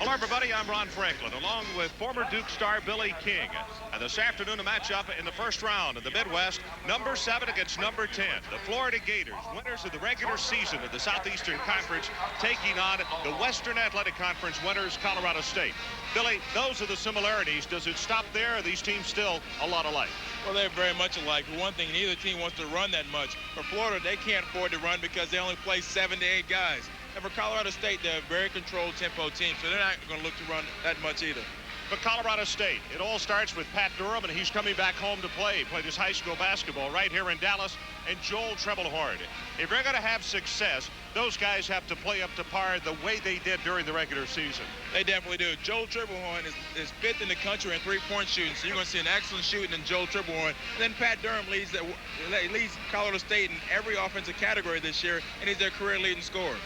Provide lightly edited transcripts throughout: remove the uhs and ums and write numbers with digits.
Hello, everybody. I'm Ron Franklin, along with former Duke star Billy King. And this afternoon, a matchup in the first round in the Midwest, number 7 against number 10. The Florida Gators, winners of the regular season of the Southeastern Conference, taking on the Western Athletic Conference winners, Colorado State. Billy, those are the similarities. Does it stop there? Are these teams still a lot alike? Well, they're very much alike. For one thing, neither team wants to run that much. For Florida, they can't afford to run because they only play 7 to 8 guys. And for Colorado State, they're a very controlled tempo team, so they're not going to look to run that much either. But Colorado State, it all starts with Pat Durham, and he's coming back home to play. He played his high school basketball right here in Dallas, and Joel Treblehorn. If you're going to have success, those guys have to play up to par the way they did during the regular season. They definitely do. Joel Treblehorn is 5th in the country in three-point shooting, so you're going to see an excellent shooting in Joel Treblehorn. And then Pat Durham leads Colorado State in every offensive category this year, and he's their career-leading scorer.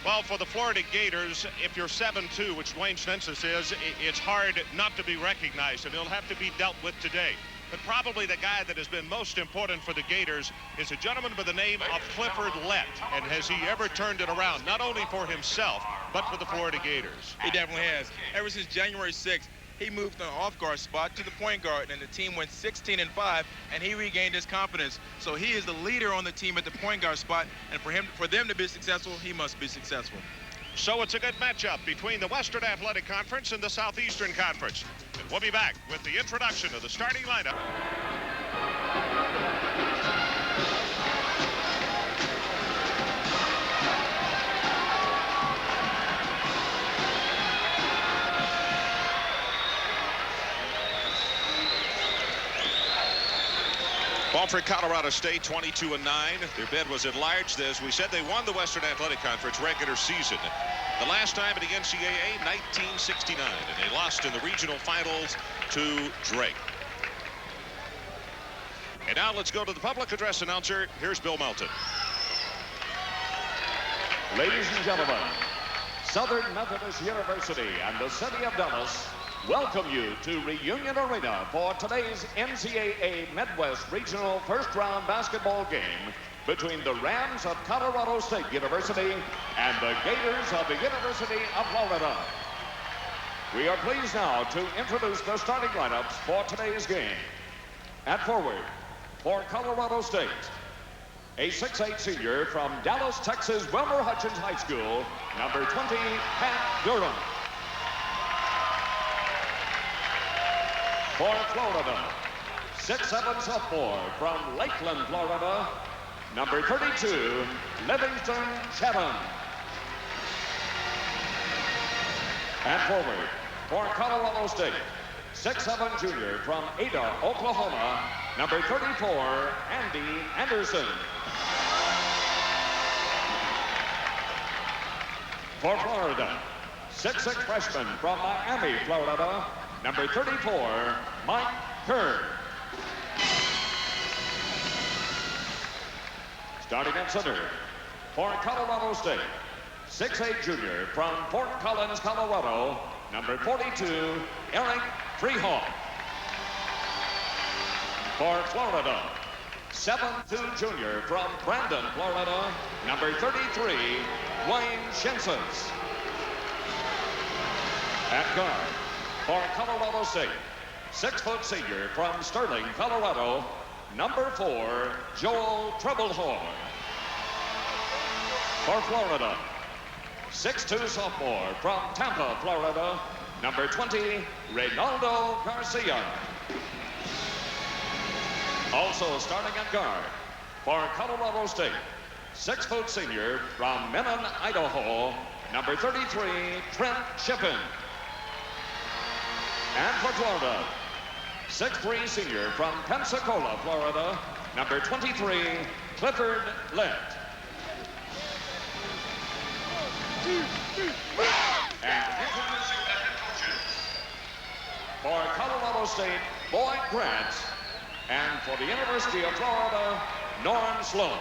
Well, for the Florida Gators, if you're 7-2, which Dwayne Census is, it's hard not to be recognized, and it'll have to be dealt with today. But probably the guy that has been most important for the Gators is a gentleman by the name of Clifford Lett. And has he ever turned it around, not only for himself, but for the Florida Gators? He definitely has. Ever since January 6th, he moved from the off-guard spot to the point guard, and the team went 16-5, and he regained his confidence. So he is the leader on the team at the point guard spot, and for them to be successful, he must be successful. So it's a good matchup between the Western Athletic Conference and the Southeastern Conference. And we'll be back with the introduction of the starting lineup. Ball for Colorado State, 22-9. Their bid was enlarged. As we said, they won the Western Athletic Conference regular season. The last time at the NCAA, 1969, and they lost in the regional finals to Drake. And now let's go to the public address announcer. Here's Bill Melton. Ladies and gentlemen, Southern Methodist University and the city of Dallas welcome you to Reunion Arena for today's NCAA Midwest Regional First Round basketball game between the Rams of Colorado State University and the Gators of the University of Florida. We are pleased now to introduce the starting lineups for today's game. At forward, for Colorado State, a 6'8" senior from Dallas, Texas, Wilmer Hutchins High School, number 20, Pat Durham. For Florida, 6'7" sophomore from Lakeland, Florida, number 32, Livingston Chatham. And forward, for Colorado State, 6'7" junior from Ada, Oklahoma, number 34, Andy Anderson. For Florida, 6'6" freshman from Miami, Florida, number 34, Mike Kerr. Starting at center, for Colorado State, 6'8" junior from Fort Collins, Colorado, number 42, Eric Freehawk. For Florida, 7'2" junior from Brandon, Florida, number 33, Wayne Shinsons. At guard, for Colorado State, 6' senior from Sterling, Colorado, number 4, Joel Treblehorn. For Florida, 6'2" sophomore from Tampa, Florida, number 20, Reynaldo Garcia. Also starting at guard, for Colorado State, 6' senior from Minden, Idaho, number 33, Trent Shippen. And for Florida, 6'3" senior from Pensacola, Florida, number 23, Clifford Lett. And introducing the head coaches for Colorado State, Boyd Grant, and for the University of Florida, Norm Sloan.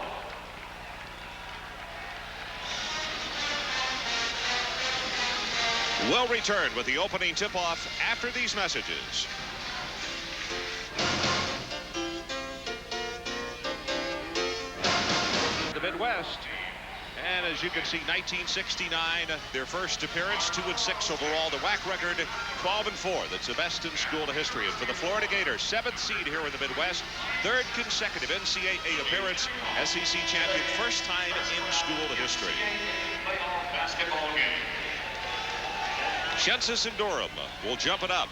We'll return with the opening tip-off after these messages. The Midwest, and as you can see, 1969, their first appearance, 2-6 overall. The WAC record, 12-4. That's the best in school history. And for the Florida Gators, 7th seed here in the Midwest, 3rd consecutive NCAA appearance, SEC champion, first time in school history. Basketball game. Shensis and Durham will jump it up.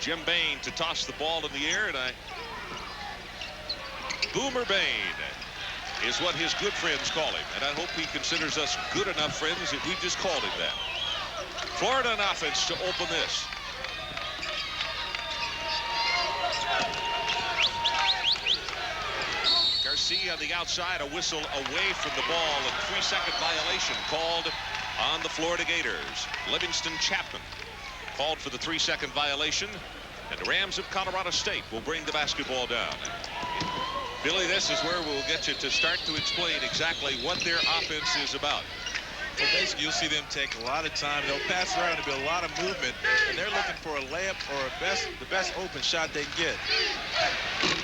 Jim Bain to toss the ball in the air, and Boomer Bain is what his good friends call him, and I hope he considers us good enough friends that we just called him that. Florida on offense to open this. Garcia on the outside, a whistle away from the ball, and 3-second violation called on the Florida Gators. Livingston Chapman called for the 3-second violation, and the Rams of Colorado State will bring the basketball down. Billy, this is where we'll get you to start to explain exactly what their offense is about. Well, basically, you'll see them take a lot of time. They'll pass around. There'll be a lot of movement, and they're looking for a layup or the best open shot they can get.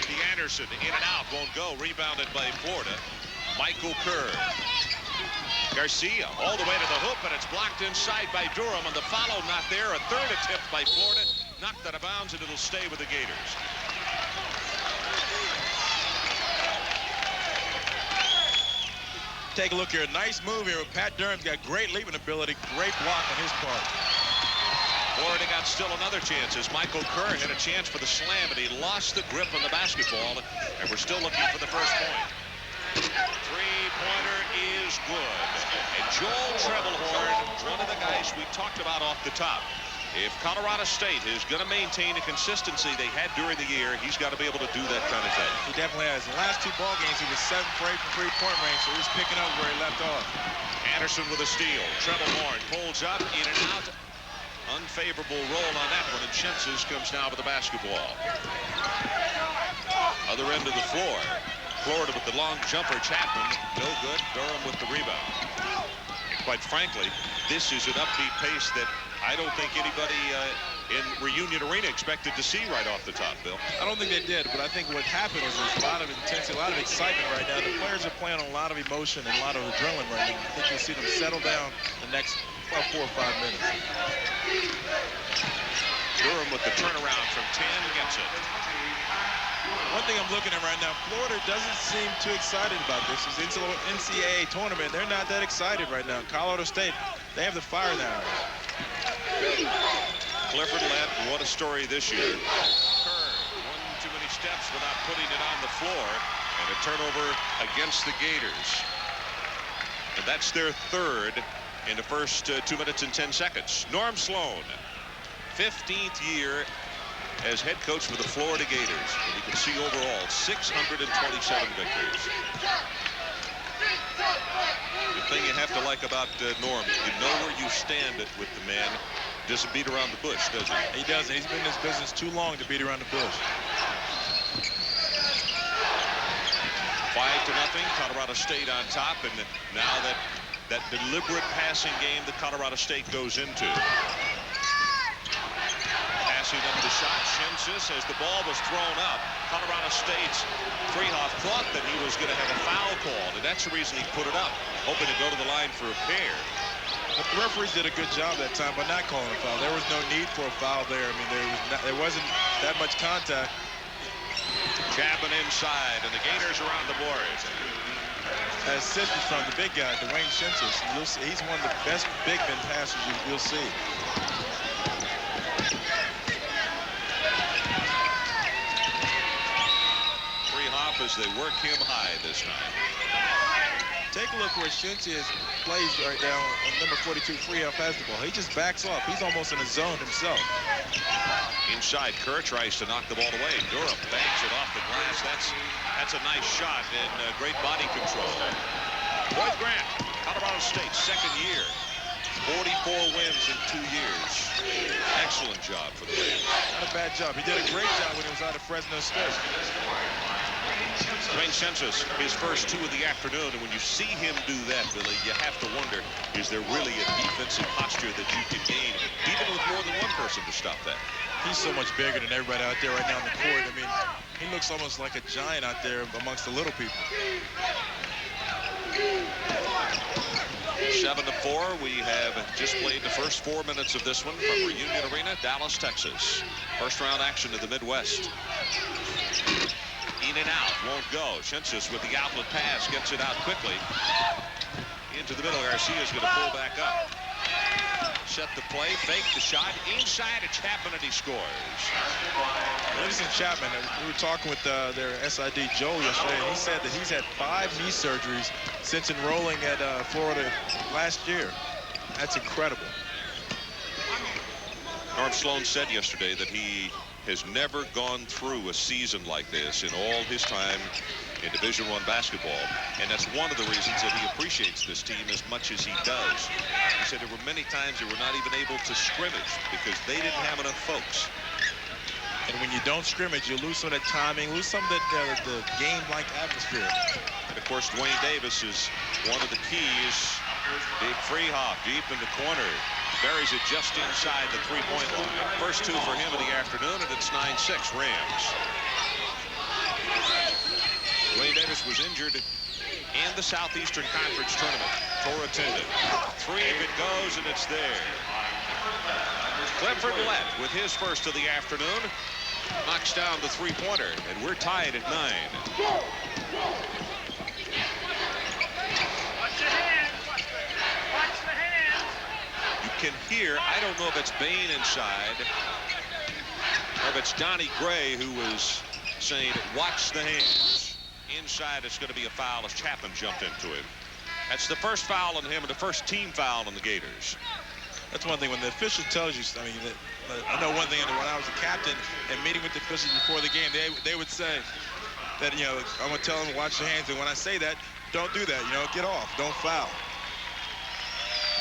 The Anderson in and out, won't go. Rebounded by Florida. Michael Kerr. Garcia all the way to the hoop, and it's blocked inside by Durham, and the follow not there. A third attempt by Florida, knocked out of bounds, and it'll stay with the Gators. Take a look here. Nice move here. Pat Durham's got great leaping ability. Great block on his part. Florida got still another chance as Michael Kerr had a chance for the slam, but he lost the grip on the basketball, and we're still looking for the first point. Three-pointer is good. And Joel Treblehorn, one of the guys we talked about off the top. If Colorado State is going to maintain a consistency they had during the year, he's got to be able to do that kind of thing. He definitely has. In the last 2 ball games, he was 7 for 8 from three-point range, so he's picking up where he left off. Anderson with a steal. Treblehorn pulls up, in and out. Unfavorable roll on that one, and Shensis comes now with the basketball. Other end of the floor. Florida with the long jumper. Chapman, no good. Durham with the rebound. And quite frankly, this is an upbeat pace that I don't think anybody in Reunion Arena expected to see right off the top, Bill. I don't think they did, but I think what happened was there's a lot of intensity, a lot of excitement right now. The players are playing on a lot of emotion and a lot of adrenaline right now. I think you'll see them settle down the next about 4 or 5 minutes. Durham with the turnaround from 10 gets it. One thing I'm looking at right now, Florida doesn't seem too excited about this. It's an NCAA tournament. They're not that excited right now. Colorado State, they have the fire now. Clifford led, what a story this year. Kerr, one too many steps without putting it on the floor, and a turnover against the Gators. And that's their 3rd in the first 2 minutes and 10 seconds. Norm Sloan, 15th year as head coach for the Florida Gators. And you can see overall 627 victories. The thing you have to like about Norm, you know where you stand with the man. Doesn't beat around the bush, does he? He doesn't. He's been in this business too long to beat around the bush. 5-0, Colorado State on top, and now that deliberate passing game that Colorado State goes into. Passing up the shot, Shensis, as the ball was thrown up. Colorado State's Freehoff thought that he was going to have a foul called, and that's the reason he put it up, hoping to go to the line for a pair. But the referees did a good job that time by not calling a foul. There was no need for a foul there. I mean, there wasn't that much contact. Chapman inside, and the Gators are on the board. Assistance from the big guy, Dwayne Shensis. He's one of the best big men passers you'll see. Freehoff as they work him high this time. Take a look where Shensis plays right now on number 42. Freehoff has the ball. He just backs off. He's almost in a zone himself. Inside, Kerr tries to knock the ball away. Durham bangs it off the glass. That's a nice shot and great body control. Boyd Grant, Colorado State, 2nd year. 44 wins in 2 years. Excellent job for the Gators. Not a bad job. He did a great job when he was out of Fresno State. Dwayne Shensis, his first 2 of the afternoon, and when you see him do that, Billy, you have to wonder, is there really a defensive posture that you can gain, even with more than one person to stop that? He's so much bigger than everybody out there right now on the court. I mean, he looks almost like a giant out there amongst the little people. 7-4. We have just played the first 4 minutes of this one from Reunion Arena, Dallas, Texas. First round action in the Midwest. In and out, won't go. Shensis with the outlet pass gets it out quickly. Into the middle, Garcia's going to pull back up. Set the play, fake the shot, inside to Chapman, and he scores. Listen, Chapman, we were talking with their SID Joel yesterday, and he said that he's had 5 knee surgeries since enrolling at Florida last year. That's incredible. Norm Sloan said yesterday that he has never gone through a season like this in all his time in Division I basketball, and that's one of the reasons that he appreciates this team as much as he does. He said there were many times they were not even able to scrimmage because they didn't have enough folks. And when you don't scrimmage, you lose some of that timing, lose some of the game-like atmosphere. And of course, Dwayne Davis is one of the keys. Big Freehoff deep in the corner. Buries it just inside the three-point line. First 2 for him in the afternoon, and it's 9-6 Rams. Dwayne Davis was injured in the Southeastern Conference tournament. Tore a tendon. 3 if it goes, and it's there. Clifford Lett with his first of the afternoon. Knocks down the three-pointer, and we're tied at 9. You can hear, I don't know if it's Bain inside, or if it's Donnie Gray who was saying, watch the hands. Inside, it's going to be a foul as Chapman jumped into him. That's the first foul on him and the first team foul on the Gators. That's one thing. When the official tells you, I mean, I know one thing. When I was a captain and meeting with the officials before the game, they would say that, you know, I'm going to tell them to watch their hands. And when I say that, don't do that. You know, get off. Don't foul.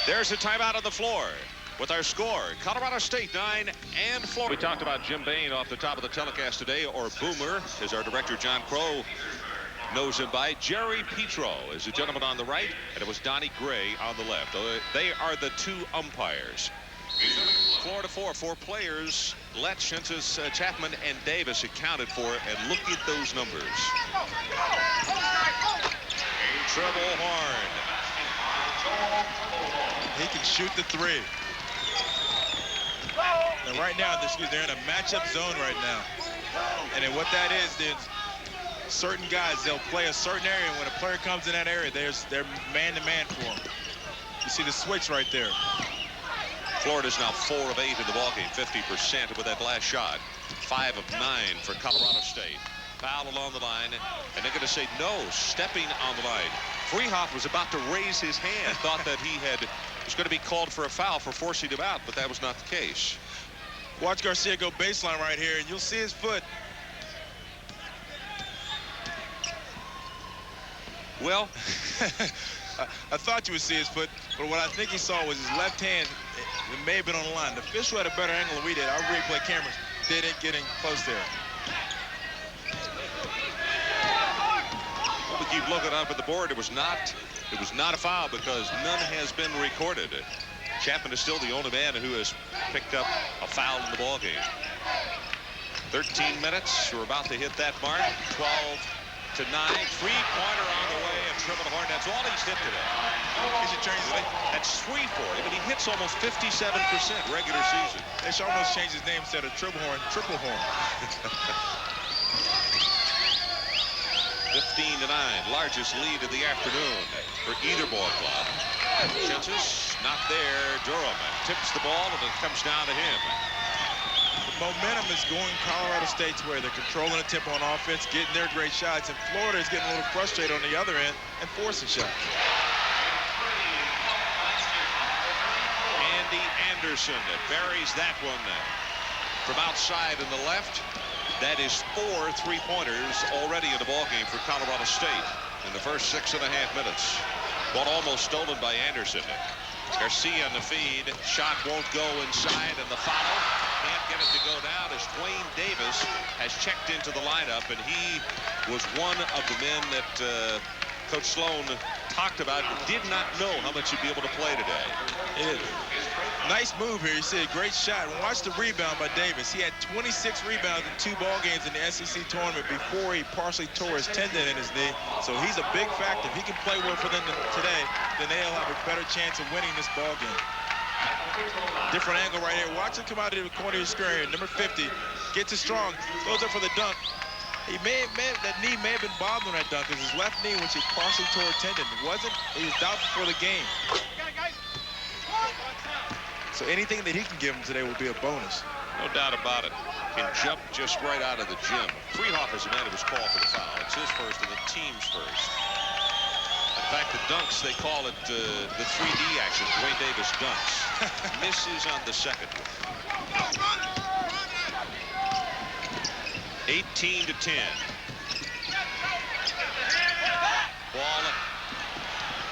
There's a timeout on the floor with our score. Colorado State 9 and Florida. We talked about Jim Bain off the top of the telecast today, or Boomer, as our director John Crow knows him by. Jerry Petro is the gentleman on the right, and it was Donnie Gray on the left. They are the 2 umpires. Florida 4 players. Lett, Shensis, Chapman, and Davis accounted for, and look at those numbers. Treble Horn. He can shoot the 3. And right now, they're in a matchup zone right now. And then what that is, certain guys, they'll play a certain area, and when a player comes in that area, they're man-to-man for him. You see the switch right there. Florida's now 4 of 8 in the ballgame, 50% with that last shot. 5 of 9 for Colorado State. Foul along the line, and they're going to say no, stepping on the line. Freehoff was about to raise his hand, thought that he was going to be called for a foul for forcing him out, but that was not the case. Watch Garcia go baseline right here, and you'll see his foot. Well, I thought you would see his foot, but what I think he saw was his left hand. It may have been on the line. The official had a better angle than we did. Our replay cameras didn't get in close there. We keep looking up at the board. It was not a foul because none has been recorded. Chapman is still the only man who has picked up a foul in the ballgame. 13 minutes. We're about to hit that mark. 12-9. Three-pointer on the way, and Triple Horn. That's all he's hit today. That's 3 for him, and he hits almost 57% regular season. They should almost change his name instead of Triple Horn, Triple Horn. 15-9, largest lead of the afternoon for either ball club. Shensis not there. Durham tips the ball, and it comes down to him. The momentum is going Colorado State's way. They're controlling the tempo on offense, getting their great shots, and Florida is getting a little frustrated on the other end and forcing shots. Andy Anderson buries that one from outside in the left. That is 4 3-pointers already in the ballgame for Colorado State in the first 6.5 minutes. Ball almost stolen by Anderson. Garcia on the feed. Shot won't go inside, and the foul. Can't get it to go down as Dwayne Davis has checked into the lineup, and he was one of the men that Coach Sloan talked about. Did not know how much he'd be able to play today. Nice move here. You see a great shot. And watch the rebound by Davis. He had 26 rebounds in 2 ball games in the SEC tournament before he partially tore his tendon in his knee. So he's a big factor. If he can play well for them today, then they'll have a better chance of winning this ball game. Different angle right here. Watch him come out of the corner of the screen. Number 50 gets it strong, goes up for the dunk. That knee may have been bothering that dunk because his left knee, which he partially tore a tendon, he was doubtful for the game. So anything that he can give him today will be a bonus. No doubt about it. Can jump just right out of the gym. Freehoff is the man who was called for the foul. It's his first and the team's first. In fact, the dunks, they call it the 3D action. Dwayne Davis dunks. Misses on the second. 18-10. Ball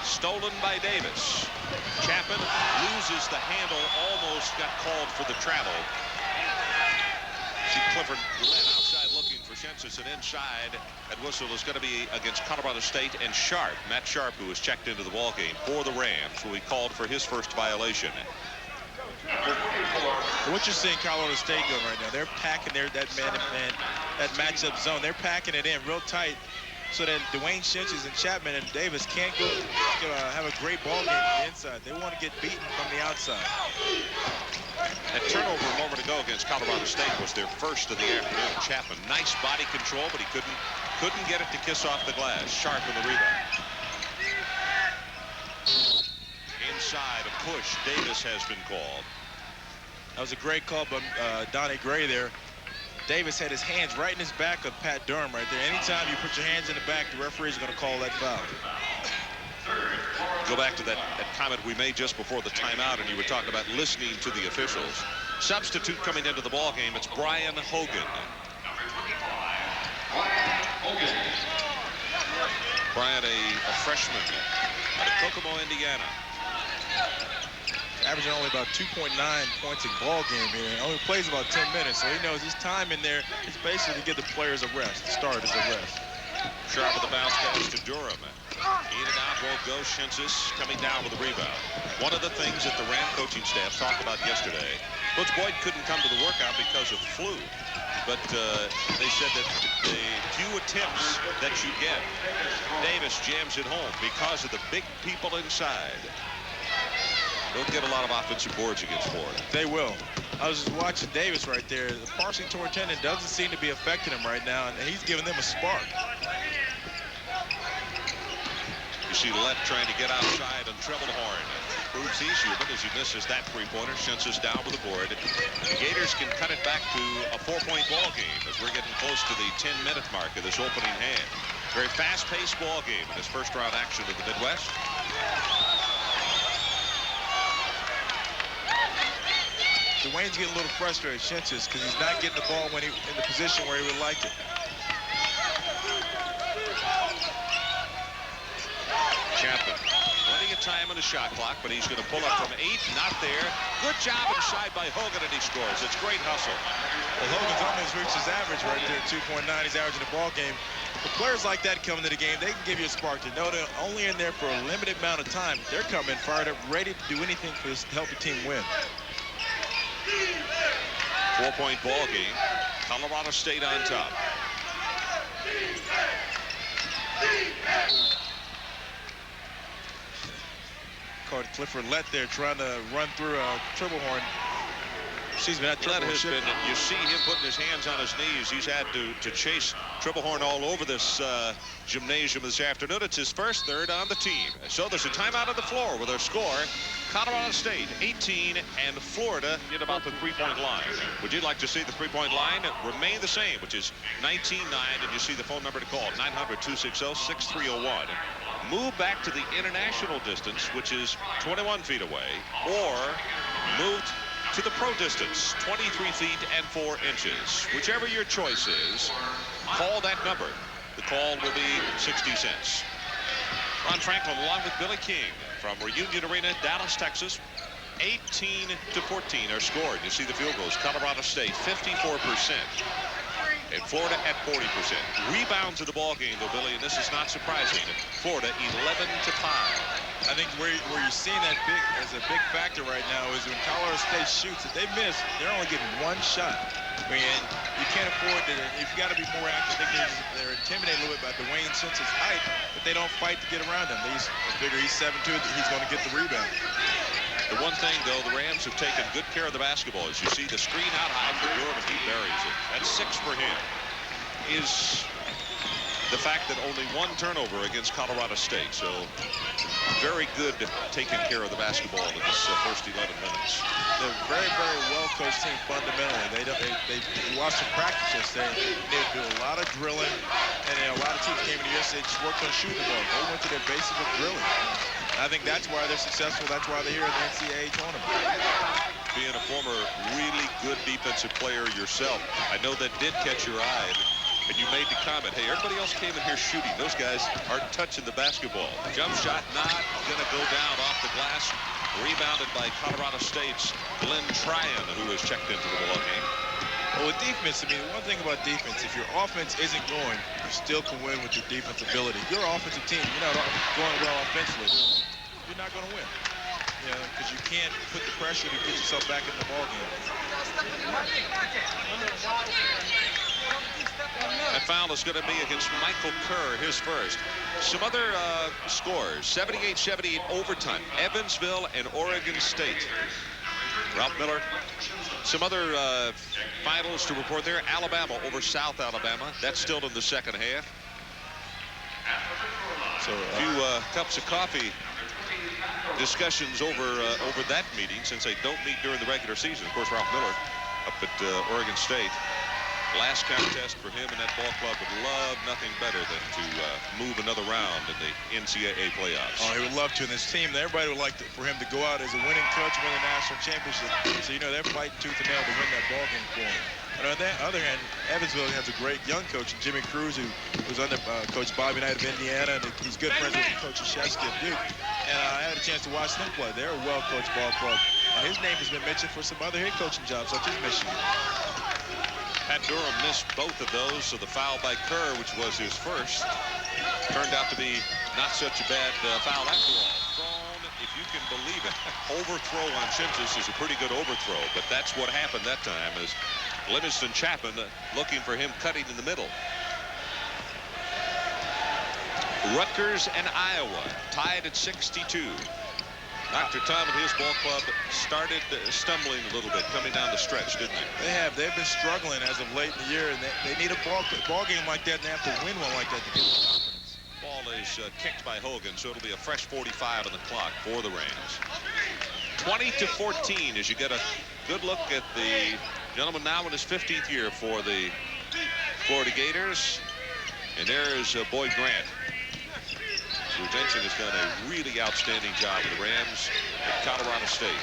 stolen by Davis. Chapman loses the handle, almost got called for the travel. See Clifford outside looking for Shensis, and inside that whistle is going to be against Colorado State and Sharp. Matt Sharp, who was checked into the ball game for the Rams, will be called for his first violation. What you're seeing Colorado State doing right now, they're packing that man-to-man, that matchup zone. They're packing it in real tight so that Dwayne Shensis and Chapman and Davis can't go have a great ball game on the inside. They want to get beaten from the outside. That turnover a moment ago against Colorado State was their first of the afternoon. Chapman, nice body control, but he couldn't get it to kiss off the glass. Sharp in the rebound. Inside a push. Davis has been called. That was a great call by Donnie Gray there. Davis had his hands right in his back of Pat Durham right there. Anytime you put your hands in the back, the referees are going to call that foul. Go back to that comment we made just before the timeout, and you were talking about listening to the officials. Substitute coming into the ball game, it's Brian Hogan. Brian, a freshman out of Kokomo, Indiana. Averaging only about 2.9 points a ball game here. Only plays about 10 minutes, so he knows his time in there is basically to give the players a rest, the starters a rest. Sharp with the bounce pass to Durham. In and out won't go. Shensis coming down with the rebound. One of the things that the Ram coaching staff talked about yesterday, Coach Boyd couldn't come to the workout because of flu, but they said that the few attempts that you get, Davis jams it home because of the big people inside. Don't get a lot of offensive boards against Florida. They will. I was just watching Davis right there. The partially torn tendon doesn't seem to be affecting him right now, and he's giving them a spark. You see Lett trying to get outside on Trebelhorn. Proves he's human as he misses that three-pointer. Shensis down with the board. The Gators can cut it back to a 4-point ball game as we're getting close to the 10-minute mark of this opening hand. Very fast-paced ball game in this first-round action of the Midwest. Dwayne's getting a little frustrated, Shensis, because he's not getting the ball when in the position where he would like it. Chapman, plenty of time on the shot clock, but he's going to pull up from 8. Not there. Good job inside by Hogan, and he scores. It's great hustle. Well, Hogan's almost reached his average right there, 2.9. He's averaging the ball game. The players like that coming to the game, they can give you a spark. They know they're only in there for a limited amount of time. They're coming fired up, ready to do anything to help the team win. 4-point ball game. Colorado State on top. Caught Clifford Lett there trying to run through Trebelhorn. Excuse me, that Lett has been, you see him putting his hands on his knees. He's had to chase Trebelhorn all over this gymnasium this afternoon. It's his first third on the team. So there's a timeout on the floor with our score. Colorado State 18 and Florida at about the three-point line. Would you like to see the three-point line remain the same, which is 19-9, and you see the phone number to call, 900-260-6301. Move back to the international distance, which is 21 feet away, or move to the pro distance, 23 feet and 4 inches. Whichever your choice is, call that number. The call will be 60 cents. Ron Franklin along with Billy King from Reunion Arena, Dallas, Texas. 18-14 are scored. You see the field goals. Colorado State 54%. And Florida at 40%. Rebounds of the ball game, though, Billy, and this is not surprising. Florida 11-5. I think where you're seeing that as a big factor right now is when Colorado State shoots, if they miss, they're only getting one shot. I mean, you can't afford to. You've got to be more active. I think they're intimidated a little bit by Dwayne Simpson's height, but they don't fight to get around him. They figure he's 7'2", he's going to get the rebound. The one thing, though, the Rams have taken good care of the basketball. As you see the screen out high for Durham, and he buries it. That's 6 for him. Is the fact that only 1 turnover against Colorado State. So very good taking care of the basketball in this first 11 minutes. They're a very, very well-coached team fundamentally. They watched some practice yesterday. They do a lot of drilling, and a lot of teams came in yesterday just worked on shooting the ball. They went to their basics of drilling. And I think that's why they're successful. That's why they're here in the NCAA tournament. Being a former really good defensive player yourself, I know that did catch your eye. And you made the comment, hey, everybody else came in here shooting. Those guys aren't touching the basketball. Jump shot not going to go down off the glass. Rebounded by Colorado State's Glenn Tryon, who has checked into the ball game. Well, with defense, I mean, one thing about defense, if your offense isn't going, you still can win with your defense ability. If you're an offensive team, you're not going well offensively, you're not going to win. You know, because you can't put the pressure to get yourself back in the ball game. That foul is going to be against Michael Kerr, his first. Some other scores, 78-78 overtime, Evansville and Oregon State. Ralph Miller. Some other finals to report there. Alabama over South Alabama. That's still in the second half. So a few cups of coffee discussions over that meeting, since they don't meet during the regular season. Of course, Ralph Miller up at Oregon State. Last contest for him and that ball club would love nothing better than to move another round in the NCAA playoffs. Oh, he would love to. And this team, everybody would like for him to go out as a winning coach, win a national championship. So, you know, they're fighting tooth and nail to win that ball game for him. And on the other hand, Evansville has a great young coach, Jimmy Cruz, who was under Coach Bobby Knight of Indiana, and he's good friends with Coach Krzyzewski of Duke. And I had a chance to watch them play. They're a well-coached ball club. And his name has been mentioned for some other head coaching jobs, such as Michigan. Pat Durham missed both of those, so the foul by Kerr, which was his first, turned out to be not such a bad foul after all. Thrown, if you can believe it, overthrow on Shimsis is a pretty good overthrow, but that's what happened that time, as Livingston Chapman looking for him cutting in the middle. Rutgers and Iowa tied at 62. Dr. Tom and his ball club started stumbling a little bit coming down the stretch, didn't they? They have. They've been struggling as of late in the year, and they need a ball game like that, and they have to win one like that to get confidence. Ball is kicked by Hogan, so it'll be a fresh 45 on the clock for the Rams. 20-14 as you get a good look at the gentleman now in his 15th year for the Florida Gators. And there's Boyd Grant, who Jensen has done a really outstanding job with the Rams at Colorado State.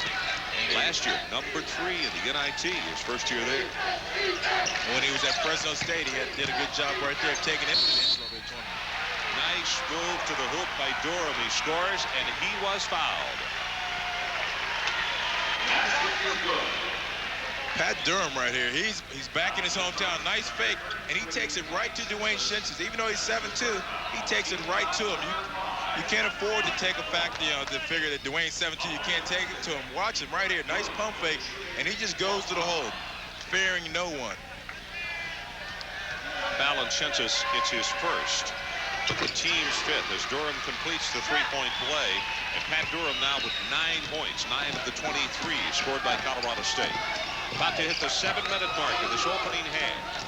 Last year, number 3 in the NIT, his first year there. When he was at Fresno State, he did a good job right there taking it to the NCAA tournament. Nice move to the hoop by Durham. He scores, and he was fouled. Pat Durham right here. He's back in his hometown. Nice fake, and he takes it right to Dwayne Shintz. Even though he's 7'2", he takes it right to him. You can't afford to take a fact, to figure that Dwayne's 7'2", you can't take it to him. Watch him right here. Nice pump fake, and he just goes to the hole, fearing no one. Fallon Shintz, it's his first, but the team's 5th as Durham completes the three-point play. And Pat Durham now with 9 points, 9 of the 23 scored by Colorado State. About to hit the 7-minute mark in this opening half.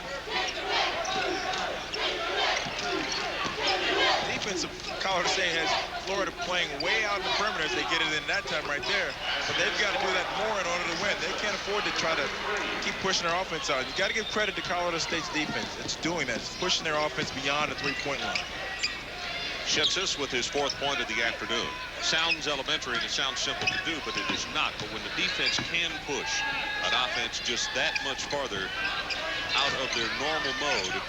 Defense of Colorado State has Florida playing way out in the perimeter as they get it in that time right there. But they've got to do that more in order to win. They can't afford to try to keep pushing their offense out. You got to give credit to Colorado State's defense. It's doing that. It's pushing their offense beyond the three-point line. Shintz with his 4th point of the afternoon. Sounds elementary and it sounds simple to do, but it is not. But when the defense can push an offense just that much farther out of their normal mode,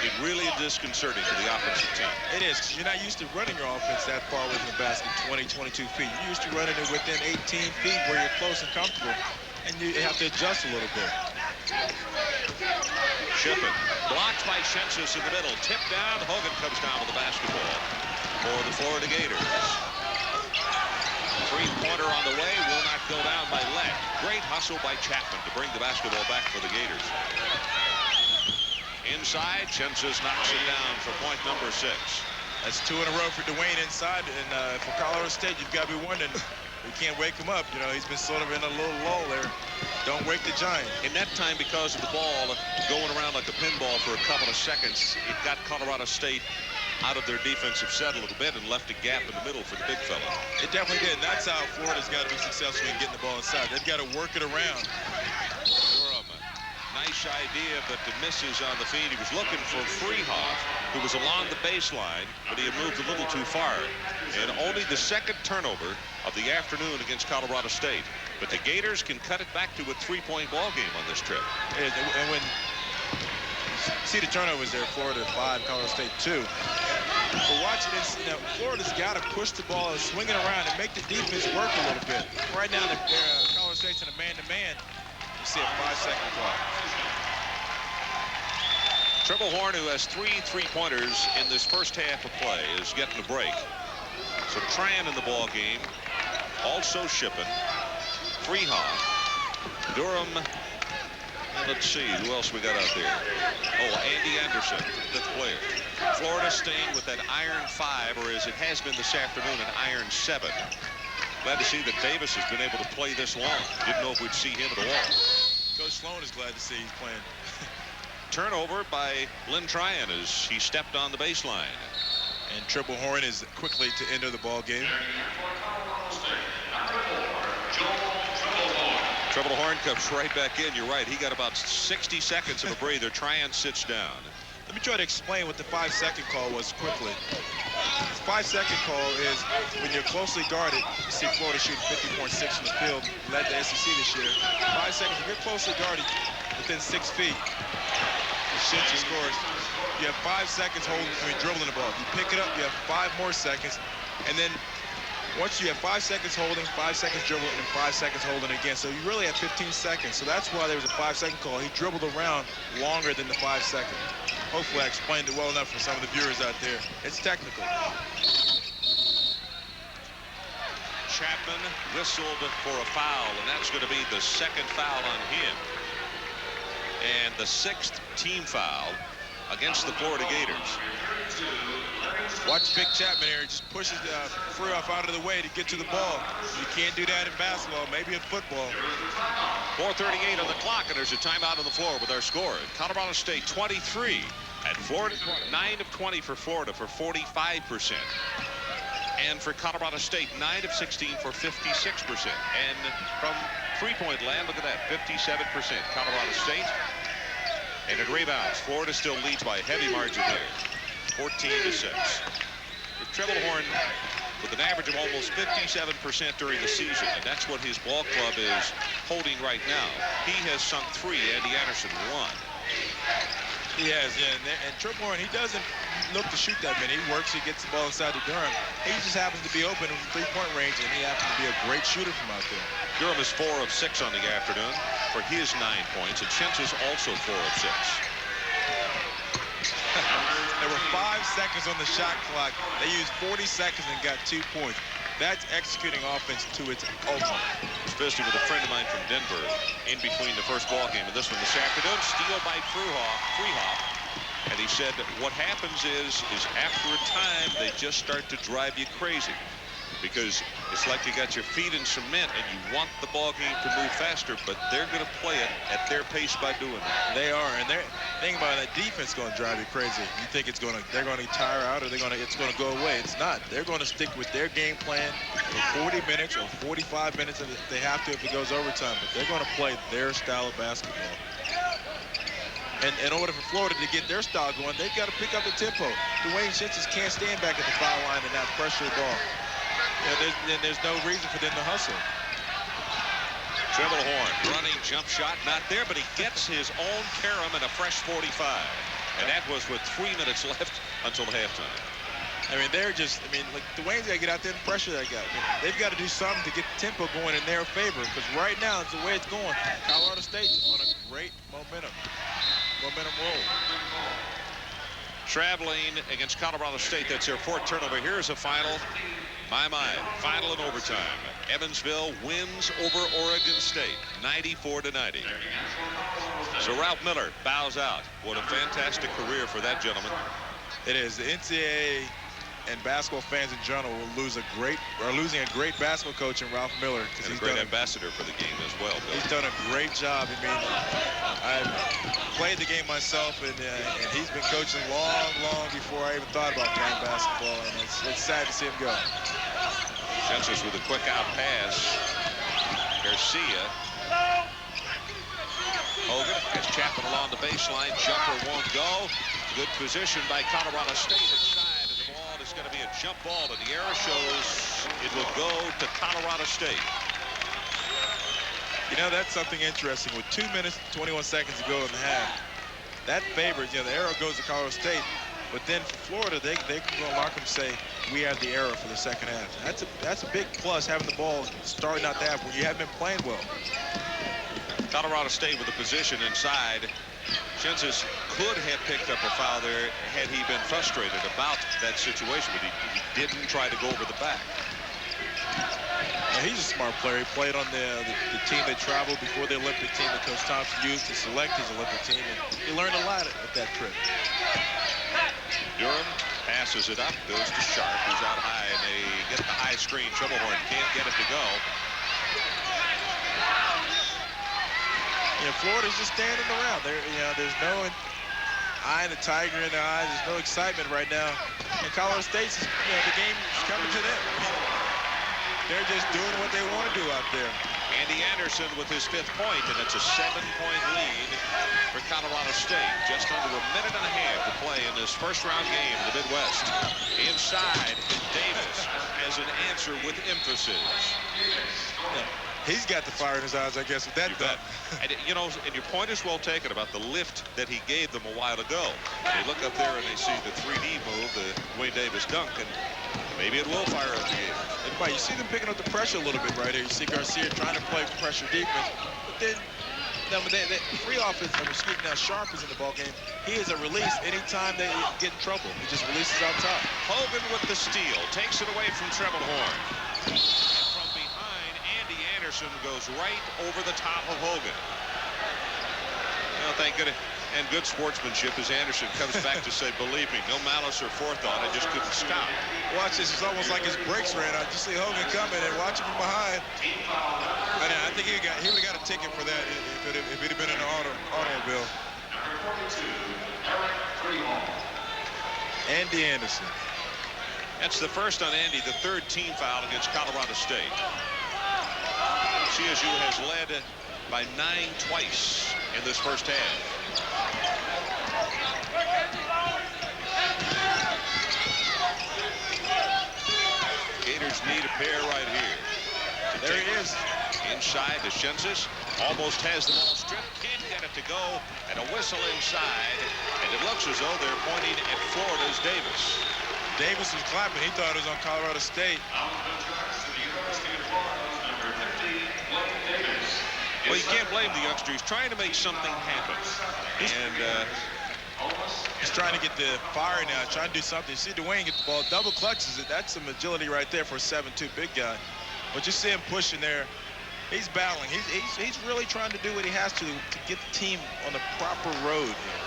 it really is disconcerting to the offensive team. It is, because you're not used to running your offense that far away from the basket, 20, 22 feet. You're used to running it within 18 feet where you're close and comfortable, and you have to adjust a little bit. Shippen blocked by Shintz in the middle. Tipped down. Hogan comes down with the basketball for the Florida Gators. Three-pointer on the way, will not go down by Lett. Great hustle by Chapman to bring the basketball back for the Gators. Inside, Chensis knocks it down for point number 6. That's 2 in a row for Dwayne inside, and for Colorado State, you've got to be wondering, we can't wake him up. You know, he's been sort of in a little lull there. Don't wake the giant. In that time, because of the ball going around like a pinball for a couple of seconds, it got Colorado State out of their defensive set a little bit and left a gap in the middle for the big fella. It definitely did. And that's how Florida's got to be successful in getting the ball inside. They've got to work it around. Durham, nice idea, but the misses on the feed. He was looking for Freehoff, who was along the baseline, but he had moved a little too far. And only the second turnover of the afternoon against Colorado State. But the Gators can cut it back to a 3-point ball game on this trip. And when you see the turnovers there, Florida 5, Colorado State 2. But watching this, now Florida's got to push the ball and swing it around and make the defense work a little bit. Right now, Colorado State's in a man-to-man. You see a 5-second clock. Triple Horn, who has 3 3-pointers in this first half of play, is getting a break. So Tran in the ball game, also shipping. Freehoff, Durham, and let's see who else we got out there. Oh, Andy Anderson, the 5th player. Florida staying with that iron 5, or as it has been this afternoon, an iron 7. Glad to see that Davis has been able to play this long. Didn't know if we'd see him at all. Coach Sloan is glad to see he's playing. Turnover by Lynn Tryon as he stepped on the baseline. And Triple Horn is quickly to enter the ball game. Triple Horn comes right back in. You're right. He got about 60 seconds of a breather. Tryon sits down. Let me try to explain what the 5-second call was quickly. The 5-second call is when you're closely guarded. You see Florida shooting 50.6 from the field, led the SEC this year. 5 seconds, if you're closely guarded within 6 feet, the Cincy scores. You have 5 seconds dribbling the ball. If you pick it up, you have 5 more seconds. And then once you have 5 seconds holding, 5 seconds dribbling, and 5 seconds holding again. So you really have 15 seconds. So that's why there was a 5-second call. He dribbled around longer than the 5 seconds. Hopefully I explained it well enough for some of the viewers out there. It's technical. Chapman whistled for a foul, and that's going to be the 2nd foul on him. And the 6th team foul against the Florida Gators. Watch Big Chapman here. He just pushes Freehoff out of the way to get to the ball. You can't do that in basketball, maybe in football. 4:38 on the clock, and there's a timeout on the floor with our score. Colorado State 23 and Florida 9 of 20 for Florida for 45%. And for Colorado State, 9 of 16 for 56%. And from 3-point land, look at that, 57% Colorado State. And in rebounds, Florida still leads by a heavy margin there, 14-6. With Triple Horn with an average of almost 57% during the season, and that's what his ball club is holding right now. He has sunk 3, Andy Anderson 1. He has, yeah, and Triple Horn, he doesn't look to shoot that many. He works, he gets the ball inside to Durham. He just happens to be open in the 3-point range, and he happens to be a great shooter from out there. Durham is 4 of 6 on the afternoon for his 9 points, and Chintz is also 4 of 6. There were 5 seconds on the shot clock. They used 40 seconds and got 2 points. That's executing offense to its ultimate. I was visiting with a friend of mine from Denver in between the first ball game and this one this afternoon. Steal by Freehoff. And he said what happens is after a time they just start to drive you crazy, because it's like you got your feet in cement and you want the ball game to move faster, but they're going to play it at their pace by doing that. They are, and they're thinking about that defense going to drive you crazy. You think they're going to tire out, or it's going to go away. It's not. They're going to stick with their game plan for 40 minutes or 45 minutes if they have to, if it goes overtime. But they're going to play their style of basketball. And in order for Florida to get their style going, they've got to pick up the tempo. Dwayne Chintzes can't stand back at the foul line and not pressure the ball. There's no reason for them to hustle. Triple Horn, running jump shot, not there, but he gets his own carom and a fresh 45. And that was with 3 minutes left until halftime. I mean, like Dwayne's got to get out there and pressure that guy. They've got to do something to get the tempo going in their favor, because right now, it's the way it's going. Colorado State's on a great momentum roll. traveling against Colorado State. That's their 4th turnover. Here's a final. My, final in overtime. Evansville wins over Oregon State, 94-90. So Ralph Miller bows out. What a fantastic career for that gentleman. It is. The NCAA and basketball fans in general are losing a great basketball coach in Ralph Miller. And he's a great ambassador for the game as well, Bill. He's done a great job. I mean, I played the game myself, and he's been coaching long before I even thought about playing basketball, and it's sad to see him go. Census with a quick out pass. Garcia. Hogan has Chapman along the baseline. Jumper won't go. Good position by Colorado State inside, and the ball is going to be a jump ball, and the arrow shows it will go to Colorado State. You know, that's something interesting. With 2 minutes and 21 seconds to go in the half, that favors, the arrow goes to Colorado State. But then for Florida, they can go lock and say, we have the arrow for the second half. That's a big plus, having the ball starting out the half when you haven't been playing well. Colorado State with a position inside. Census could have picked up a foul there had he been frustrated about that situation, but he didn't try to go over the back. Now, he's a smart player. He played on the team that traveled before the Olympic team that Coach Thompson used to select his Olympic team, and he learned a lot at that trip. Durham passes it up, goes to Sharp, who's out high, and they get the high screen. Trebelhorn can't get it to go. Yeah, Florida's just standing around. There's no eye in the tiger in their eyes. There's no excitement right now. And Colorado State's, the game is coming to them. They're just doing what they want to do out there. Andy Anderson with his 5th point, and it's a 7-point lead for Colorado State. Just under a minute and a half to play in this first-round game in the Midwest. Inside, Davis has an answer with emphasis. He's got the fire in his eyes, I guess, with that dunk. And, and your point is well taken about the lift that he gave them a while ago. They look up there and they see the 3D move, the Wayne Davis dunk, and maybe it will fire up the game. And you see them picking up the pressure a little bit right here. You see Garcia trying to play pressure defense, but then free offense. Now Sharp is in the ball game. He is a release anytime they get in trouble. He just releases out top. Hogan with the steal, takes it away from Trebelhorn. And from behind, Andy Anderson goes right over the top of Hogan. Thank goodness. And good sportsmanship as Anderson comes back to say, believe me, no malice or forethought. I just couldn't stop. Watch this. It's almost like his brakes ran out. You see Hogan coming and watch him from behind. I think he would have got a ticket for that if it had been in an automobile. Andy Anderson. That's the first on Andy, the 3rd team foul against Colorado State. CSU has led by 9 twice in this first half. Gators need a pair right here. There he is. Inside to Census. Almost has the ball stripped. Can't get it to go. And a whistle inside. And it looks as though they're pointing at Florida's Davis. Davis was clapping. He thought it was on Colorado State. Well, you can't blame the youngster. He's trying to make something happen. And he's trying to get the fire now. He's trying to do something. You see Dwayne get the ball. Double clutches it. That's some agility right there for a 7'2" big guy. But you see him pushing there. He's battling. He's really trying to do what he has to get the team on the proper road here.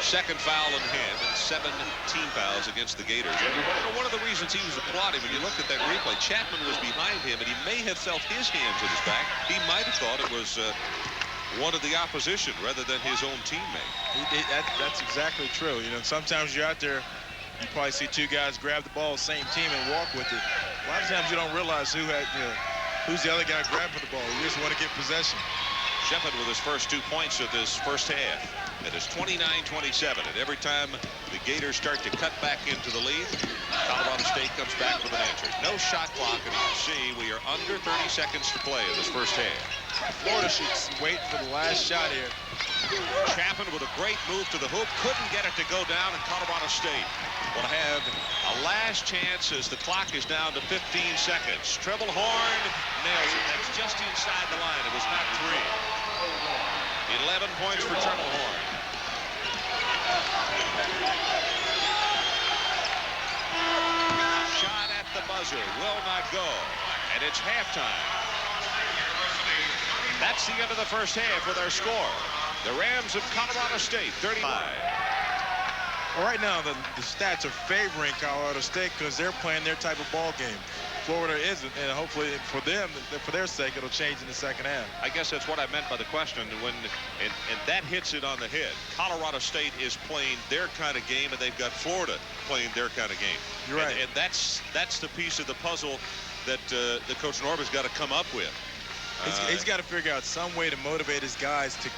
Second foul in him, and 7 team fouls against the Gators. And one of the reasons he was applauding, when you look at that replay, Chapman was behind him, and he may have felt his hands at his back. He might have thought it was one of the opposition rather than his own teammate. That's exactly true. Sometimes you're out there, you probably see 2 guys grab the ball, same team, and walk with it. A lot of times you don't realize who's the other guy grabbing the ball. You just want to get possession. Shepard with his first 2 points of this first half. It is 29-27, and every time the Gators start to cut back into the lead, Colorado State comes back with an answer. No shot clock, and you can see we are under 30 seconds to play in this first half. Florida should wait for the last shot here. Chapman with a great move to the hoop, couldn't get it to go down, and Colorado State will have a last chance as the clock is down to 15 seconds. Trebelhorn nails it. That's just inside the line. It was not 3. 11 points for Trebelhorn. And it's halftime. That's the end of the first half with our score. The Rams of Colorado State, 35. Well, right now, the stats are favoring Colorado State because they're playing their type of ball game. Florida isn't, and hopefully for them, for their sake, it'll change in the second half. I guess that's what I meant by the question. And that hits it on the head. Colorado State is playing their kind of game, and they've got Florida playing their kind of game. You're right. And that's the piece of the puzzle that Coach Norby's got to come up with. He's got to figure out some way to motivate his guys to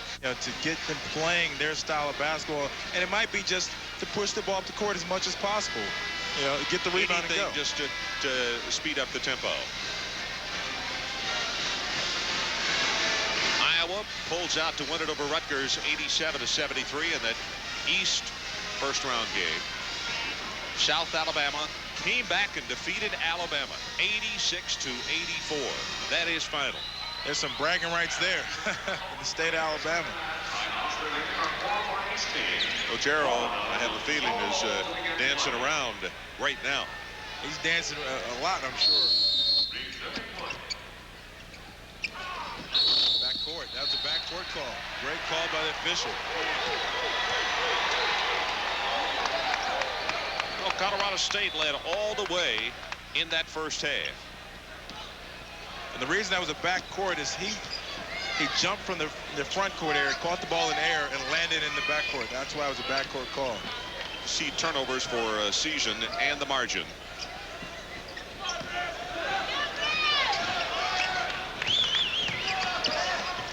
get them playing their style of basketball, and it might be just to push the ball up the court as much as possible. Get the rebound and go. Just to speed up the tempo. Iowa pulls out to win it over Rutgers 87-73 in that East first-round game. South Alabama came back and defeated Alabama 86-84. That is final. There's some bragging rights there in the state of Alabama. Otero, I have a feeling, is dancing around right now. He's dancing a lot, I'm sure. Backcourt. That was a backcourt call. Great call by the official. Well, Colorado State led all the way in that first half. And the reason that was a backcourt is he jumped from the front court area, caught the ball in the air, and landed in the backcourt. That's why it was a backcourt call. See turnovers for season and the margin.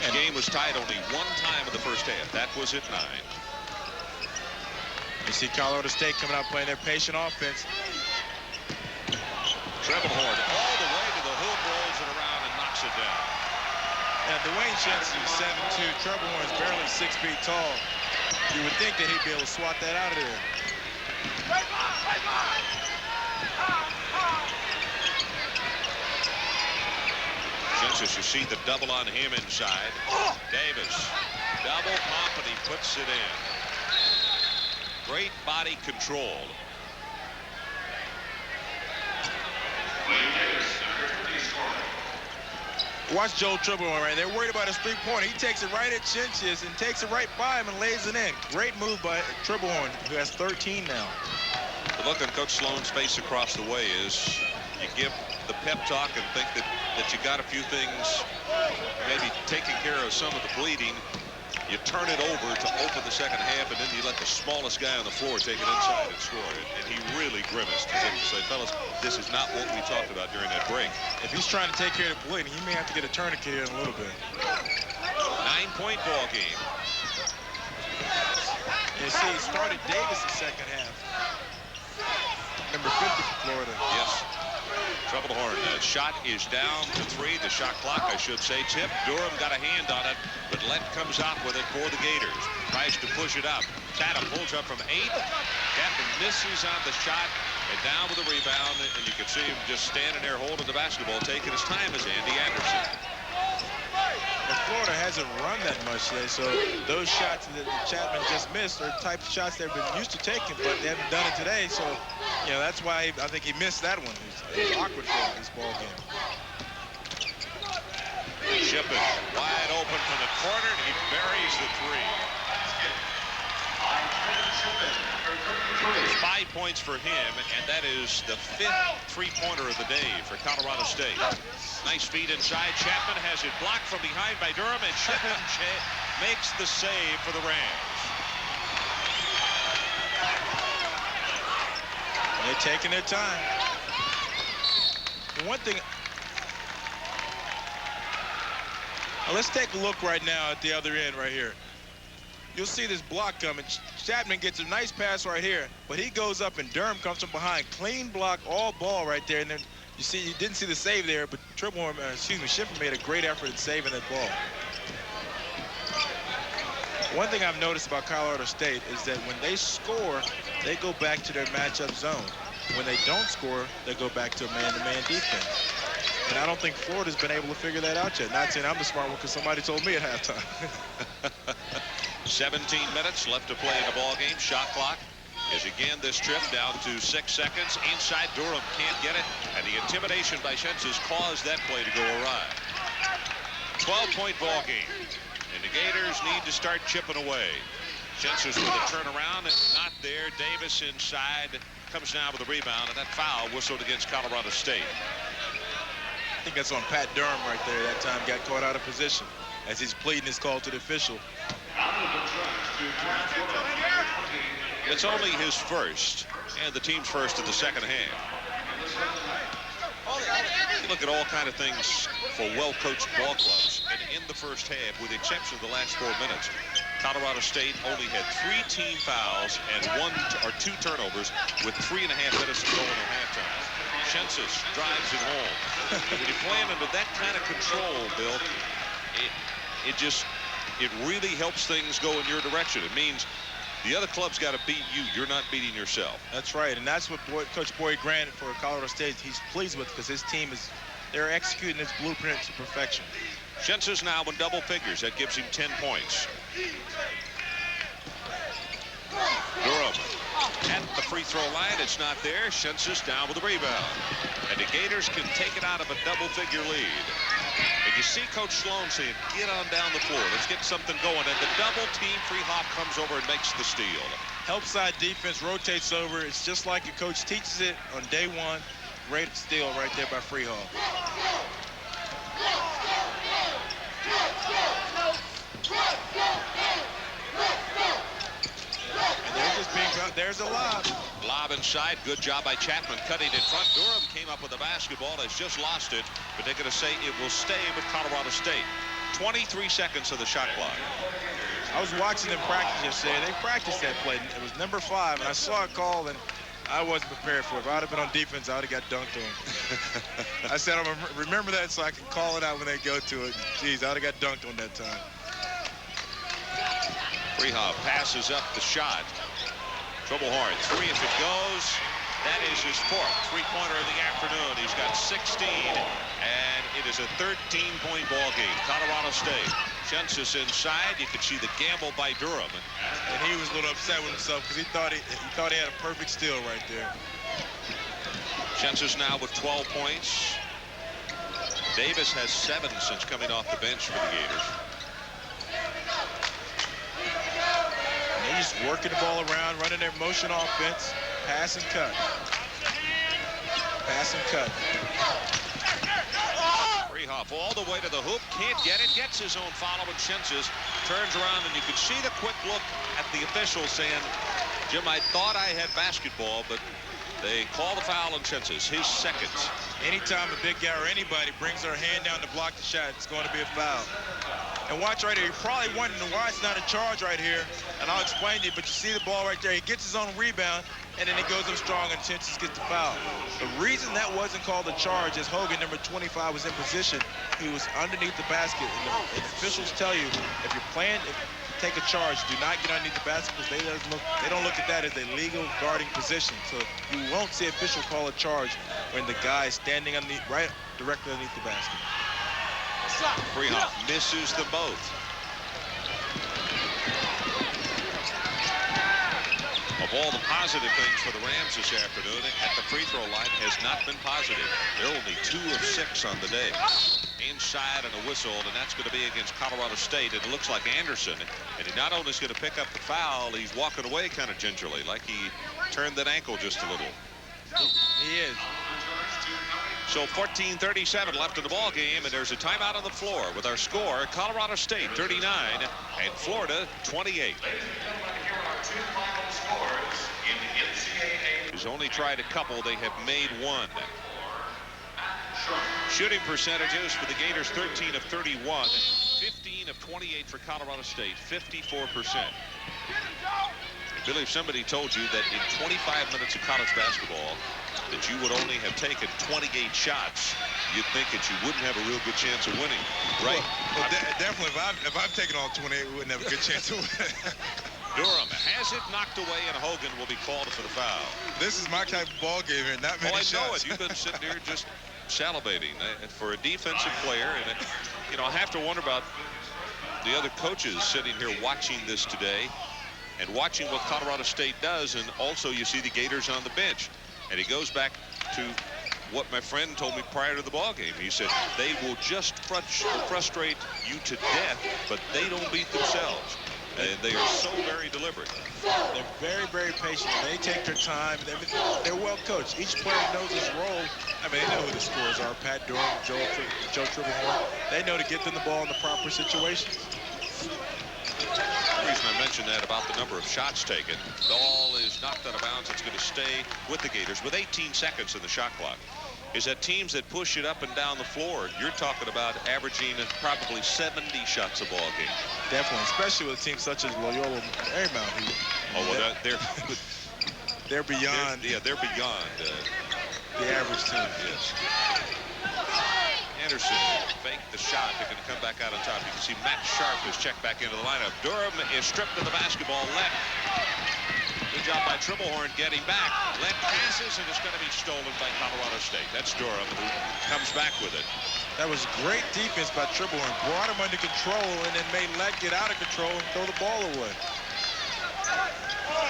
The game was tied only one time in the first half. That was at 9. You see Colorado State coming out playing their patient offense. Trebelhorn all the way to the hoop, rolls it around and knocks it down. And Dwayne Jensen, 7'2", Trebelhorn is barely 6 feet tall. You would think that he'd be able to swat that out of there. Census, you see the double on him inside. Davis, double pump, and he puts it in. Great body control. Watch Joel Trebelhorn right there. They're worried about his three-pointer. He takes it right at Chinchis and takes it right by him and lays it in. Great move by Trebelhorn, who has 13 now. The look on Coach Sloan's face across the way is you give the pep talk and think that you got a few things, maybe taking care of some of the bleeding. You turn it over to open the second half, and then you let the smallest guy on the floor take it inside and score it. And he really grimaced as if to say, fellas, this is not what we talked about during that break. If he's trying to take care of the bleeding, he may have to get a tourniquet in a little bit. 9-point ball game. You see, he started Davis the second half. Number 50 for Florida. Yes. Trebelhorn, shot is down to 3. The shot clock, I should say, tip. Durham got a hand on it, but Lett comes out with it for the Gators. Tries to push it up. Tatum pulls up from 8. Captain misses on the shot, and down with the rebound, and you can see him just standing there holding the basketball, taking his time as Andy Anderson. And Florida hasn't run that much today, so those shots that Chapman just missed are the type of shots they've been used to taking, but they haven't done it today. So, that's why I think he missed that one. It was awkward for him in this ball game. Shippen wide open from the corner, and he buries the 3. There's 5 points for him, and that is the 5th three-pointer of the day for Colorado State. Nice feed inside. Chapman has it blocked from behind by Durham, and Shippen makes the save for the Rams. They're taking their time. One thing. Now let's take a look right now at the other end right here. You'll see this block coming. Chapman gets a nice pass right here, but he goes up and Durham comes from behind. Clean block, all ball right there. And then you see, you didn't see the save there, but Shippen made a great effort in saving that ball. One thing I've noticed about Colorado State is that when they score, they go back to their matchup zone. When they don't score, they go back to a man-to-man defense. And I don't think Florida's been able to figure that out yet. Not saying I'm the smart one because somebody told me at halftime. 17 minutes left to play in the ball game. Shot clock. is again this trip down to 6 seconds. Inside, Durham can't get it, and the intimidation by Schentzes caused that play to go awry. 12-point ball game, and the Gators need to start chipping away. Schentzes with a turnaround, not there. Davis inside, comes down with a rebound, and that foul whistled against Colorado State. I think that's on Pat Durham right there. That time got caught out of position as he's pleading his call to the official. It's only his first, and the team's first in the second half. You look at all kind of things for well-coached ball clubs, and in the first half, with the exception of the last 4 minutes, Colorado State only had 3 team fouls and 1 or 2 turnovers with 3.5 minutes to go in the halftime. Schentzes drives it home. When you're playing under that kind of control, Bill, it really helps things go in your direction. It means the other club's got to beat you. You're not beating yourself. That's right, and that's what Coach Boyd Grant for Colorado State, he's pleased with, because his team they're executing his blueprint to perfection. Schentzes now in double figures. That gives him 10 points. Durham at the free throw line. It's not there. Schentzes down with the rebound. And the Gators can take it out of a double-figure lead. And you see Coach Sloan saying, get on down the floor. Let's get something going. And the double team, Freehoff comes over and makes the steal. Help side defense rotates over. It's just like your coach teaches it on day one. Great steal right there by Freehoff. And they're just being, there's a lob. Lob inside. Good job by Chapman cutting in front. Durham came up with the basketball. Has just lost it, but they're going to say it will stay with Colorado State. 23 seconds of the shot clock. I was watching them practice yesterday. They practiced that play. It was number 5, and I saw a call, and I wasn't prepared for it. If I would have been on defense, I would have got dunked on. I said, I'm gonna remember that so I can call it out when they go to it. Jeez, I would have got dunked on that time. Freehoff passes up the shot. Trouble hard. 3 if it goes. That is his 4th three-pointer of the afternoon. He's got 16, and it is a 13-point ball game. Colorado State. Schentzes inside. You can see the gamble by Durham. And he was a little upset with himself because he thought he had a perfect steal right there. Schentzes now with 12 points. Davis has 7 since coming off the bench for the Gators. They're just working the ball around, running their motion offense, pass and cut. Pass and cut. Freehoff all the way to the hoop, can't get it, gets his own follow, and Schentzes turns around, and you can see the quick look at the officials saying, Jim, I thought I had basketball, but they call the foul on Schentzes, his 2nd. Anytime a big guy or anybody brings their hand down to block the shot, it's going to be a foul. And watch right here, you're probably wondering why it's not a charge right here, and I'll explain to you, but you see the ball right there, he gets his own rebound, and then he goes up strong and Schentzes gets the foul. The reason that wasn't called a charge is Hogan, number 25, was in position. He was underneath the basket, and the officials tell you, if you're playing, take a charge, do not get underneath the basket, because they don't look at that as a legal guarding position. So you won't see official call a charge when the guy is standing underneath, right directly underneath the basket. Freehoff misses them both. Of all the positive things for the Rams this afternoon, at the free throw line has not been positive. They're only 2 of 6 on the day. Inside and a whistle, and that's going to be against Colorado State. And it looks like Anderson, and he not only is going to pick up the foul, he's walking away kind of gingerly, like he turned that ankle just a little. He is. So 14:37 left in the ball game, and there's a timeout on the floor with our score: Colorado State 39 and Florida 28. He's only tried a couple. They have made 1. Shooting percentages for the Gators: 13 of 31, 15 of 28 for Colorado State, 54%. Billy, if somebody told you that in 25 minutes of college basketball that you would only have taken 28 shots, you'd think that you wouldn't have a real good chance of winning, right? Well, definitely, if I've taken all 28, we wouldn't have a good chance of winning. Durham has it knocked away, and Hogan will be called for the foul. This is my type of ball game here, not many shots. I know it. You've been sitting there just salivating for a defensive player, and I have to wonder about the other coaches sitting here watching this today. and watching what Colorado State does, and also you see the Gators on the bench. And he goes back to what my friend told me prior to the ball game. He said they will just frustrate you to death, but they don't beat themselves. And they are so very deliberate. They're very, very patient. They take their time. They're well coached. Each player knows his role. I mean, they know who the scorers are. Pat Durham, Joe Tribblehorn. They know to get them the ball in the proper situations. The reason I mentioned that about the number of shots taken, the ball is knocked out of bounds. It's going to stay with the Gators with 18 seconds in the shot clock. Is that teams that push it up and down the floor, you're talking about averaging probably 70 shots a ball game. Definitely, especially with teams such as Loyola Marymount. They're beyond. They're beyond the average team. Yes. Anderson faked the shot. They're going to come back out on top. You can see Matt Sharp is checked back into the lineup. Durham is stripped of the basketball. Lett. Good job by Tribblehorn getting back. Lett passes, and it's going to be stolen by Colorado State. That's Durham who comes back with it. That was great defense by Tribblehorn. Brought him under control and then made Lett get out of control and throw the ball away.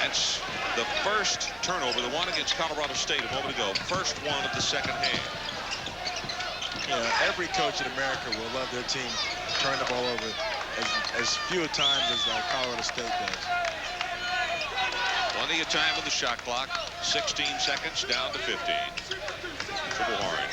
That's the first turnover, the one against Colorado State a moment ago. First one of the second half. Every coach in America will love their team turn the ball over as few times as Colorado State does. Plenty of time on the shot clock. 16 seconds down to 15. Tribblehorn.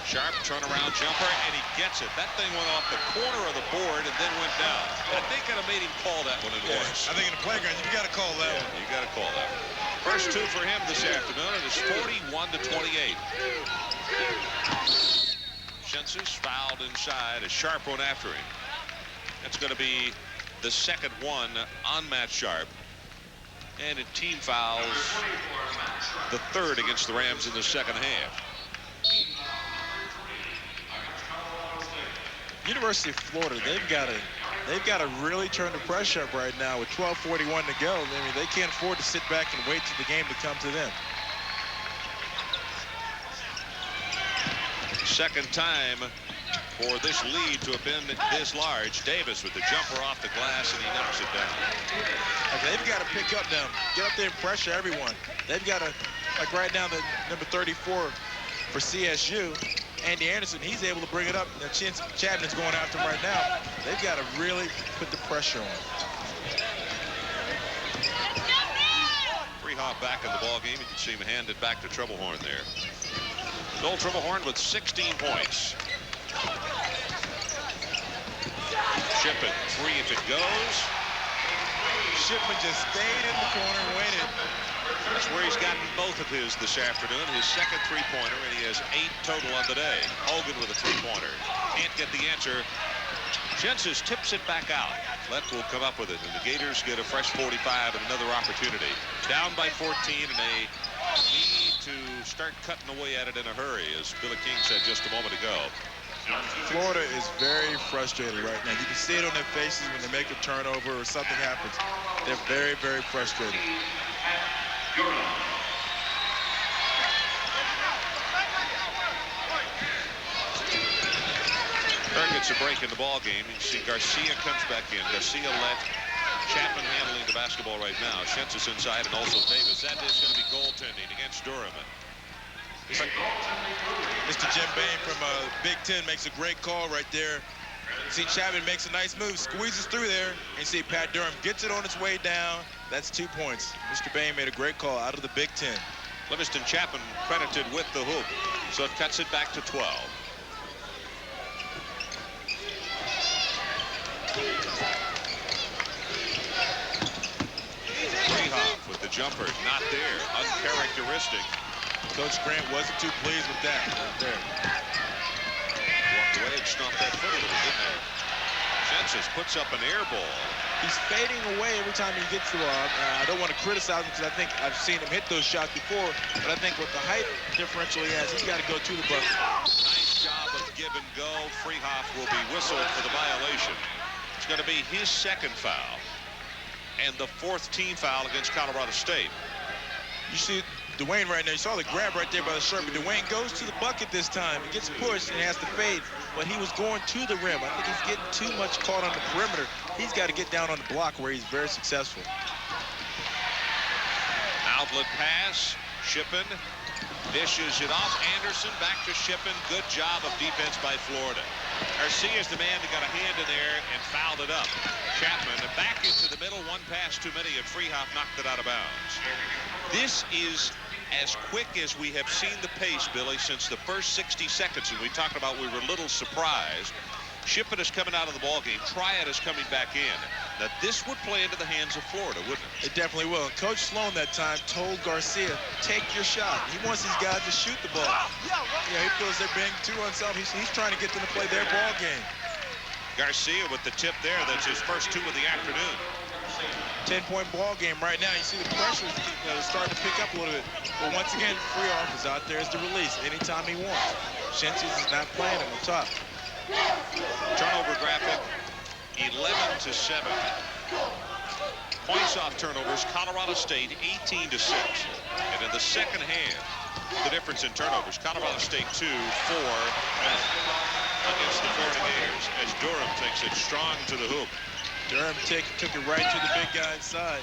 Sharp turnaround jumper, and he gets it. That thing went off the corner of the board and then went down. I think I'd have made him call that one in voice. I think in the playground, you got to call that one. You got to call that one. First two for him this afternoon. It is 41-28. Schensis fouled inside. A Sharp one after him. That's going to be the second one on Matt Sharp. And it team fouls the third against the Rams in the second half. University of Florida, they've got to really turn the pressure up right now with 12:41 to go. I mean, they can't afford to sit back and wait for the game to come to them. Second time for this lead to have been this large. Davis with the jumper off the glass, and he knocks it down. They've got to pick up now, get up there and pressure everyone. They've got to, like right now, the number 34 for CSU, Andy Anderson, he's able to bring it up. Now Chapman's going after him right now. They've got to really put the pressure on. Freehoff back in the ball game. You can see him hand it back to Tribblehorn there. Joel Tribblehorn with 16 points. Shippen, three if it goes. Shipman just stayed in the corner and waited. That's where he's gotten both of his this afternoon. His second three-pointer, and he has 8 total on the day. Hogan with a three-pointer. Can't get the answer. Schensis tips it back out. Lett will come up with it, and the Gators get a fresh 45 and another opportunity. Down by 14, and they need to start cutting away at it in a hurry, as Billy King said just a moment ago. Florida is very frustrated right now. You can see it on their faces when they make a turnover or something happens. They're very, very frustrated. Berg gets a break in the ball game. You see Garcia comes back in. Garcia left. Chapman handling the basketball right now. Schensis inside, and also Davis. That is going to be goaltending against Durham. Mr. Jim Bain from Big Ten makes a great call right there. See Chapman makes a nice move, squeezes through there, and see Pat Durham gets it on its way down. That's 2 points. Mr. Bain made a great call out of the Big Ten. Livingston Chapman credited with the hoop, so it cuts it back to 12. Freehoff with the jumper, not there, uncharacteristic. Coach Grant wasn't too pleased with that right there. Walked away and stomped that foot a little, didn't he? Schensis puts up an air ball. He's fading away every time he gets the ball. I don't want to criticize him because I think I've seen him hit those shots before, but I think with the height differential he has, he's got to go to the bucket. Nice job of give and go. Freehoff will be whistled for the violation. It's going to be his second foul and the 4th team foul against Colorado State. You see Dwayne right now, you saw the grab right there by the shirt, but Dwayne goes to the bucket this time. He gets pushed and has to fade, but he was going to the rim. I think he's getting too much caught on the perimeter. he's got to get down on the block where he's very successful. Outlet pass. Shippen dishes it off. Anderson back to Shippen. Good job of defense by Florida. Garcia's the man that got a hand in there and fouled it up. Chapman back into the middle. One pass too many, and Freehoff knocked it out of bounds. This is as quick as we have seen the pace, Billy, since the first 60 seconds. And we talked about we were a little surprised. Shippen is coming out of the ballgame. Triad is coming back in. Now, this would play into the hands of Florida, wouldn't it? It definitely will. Coach Sloan that time told Garcia, take your shot. He wants these guys to shoot the ball. Yeah, he feels they're being too unselfish. He's trying to get them to play their ball game. Garcia with the tip there. That's his first 2 of the afternoon. 10-point ball game right now. You see the pressure is starting to pick up a little bit. But once again, Freehoff is out there as the release anytime he wants. Shensies is not playing him on top. Turnover graphic, 11-7. Points off turnovers, Colorado State 18-6. And in the second half, the difference in turnovers, Colorado State 2-4 against the Florida Gators as Durham takes it strong to the hoop. Durham took it right to the big guy inside.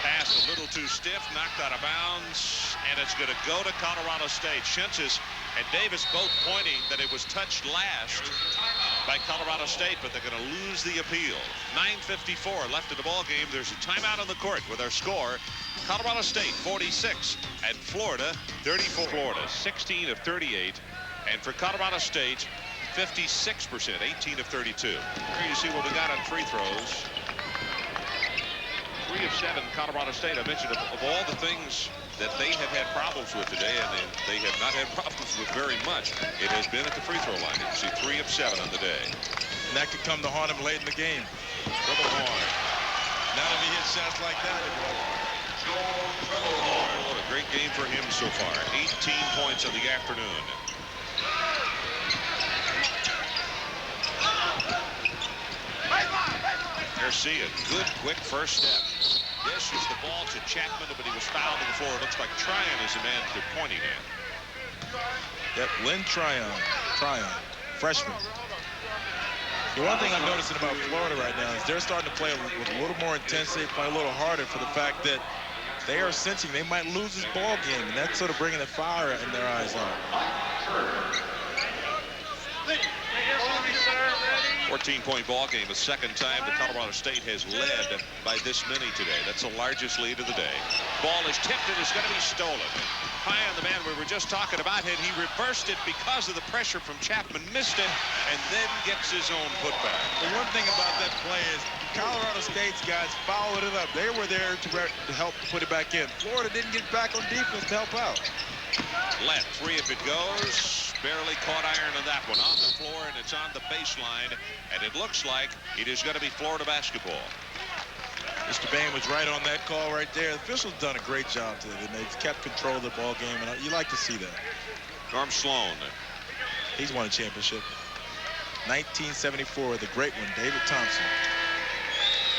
Pass a little too stiff, knocked out of bounds, and it's going to go to Colorado State. Shensis and Davis both pointing that it was touched last by Colorado State, but they're going to lose the appeal. 9:54 left in the ball game. There's a timeout on the court with our score. Colorado State 46 and Florida 34. Florida 16 of 38, and for Colorado State 56%, 18 of 32. Here you see what we got on free throws. 3 of 7 Colorado State. I mentioned of all the things that they have had problems with today, and they have not had problems with very much, it has been at the free throw line. You can see 3 of 7 on the day. And that could come to haunt him late in the game. Double horn. Not if he hits shots like that. Oh, what a great game for him so far. 18 points in the afternoon. Garcia, good quick first step. Dishes the ball to Chapman, but he was fouled on the floor. It looks like Tryon is the man they're pointing at. Yep, Lynn Tryon, freshman. The one thing I'm noticing about Florida right now is they're starting to play with a little more intensity, play a little harder for the fact that they are sensing they might lose this ball game, and that's sort of bringing the fire in their eyes out. 14-point ball game, the second time that Colorado State has led by this many today. That's the largest lead of the day. Ball is tipped and is going to be stolen. High on the man we were just talking about, and he reversed it because of the pressure from Chapman, missed it, and then gets his own putback. The one thing about that play is Colorado State's guys followed it up. They were there to help put it back in. Florida didn't get back on defense to help out. Let 3 if it goes. Barely caught iron on that one. On the floor, and it's on the baseline, and it looks like it is going to be Florida basketball. Mr. Bain was right on that call right there. The officials done a great job today. They've kept control of the ball game, and you like to see that. Norm Sloan. He's won a championship. 1974, the great one, David Thompson.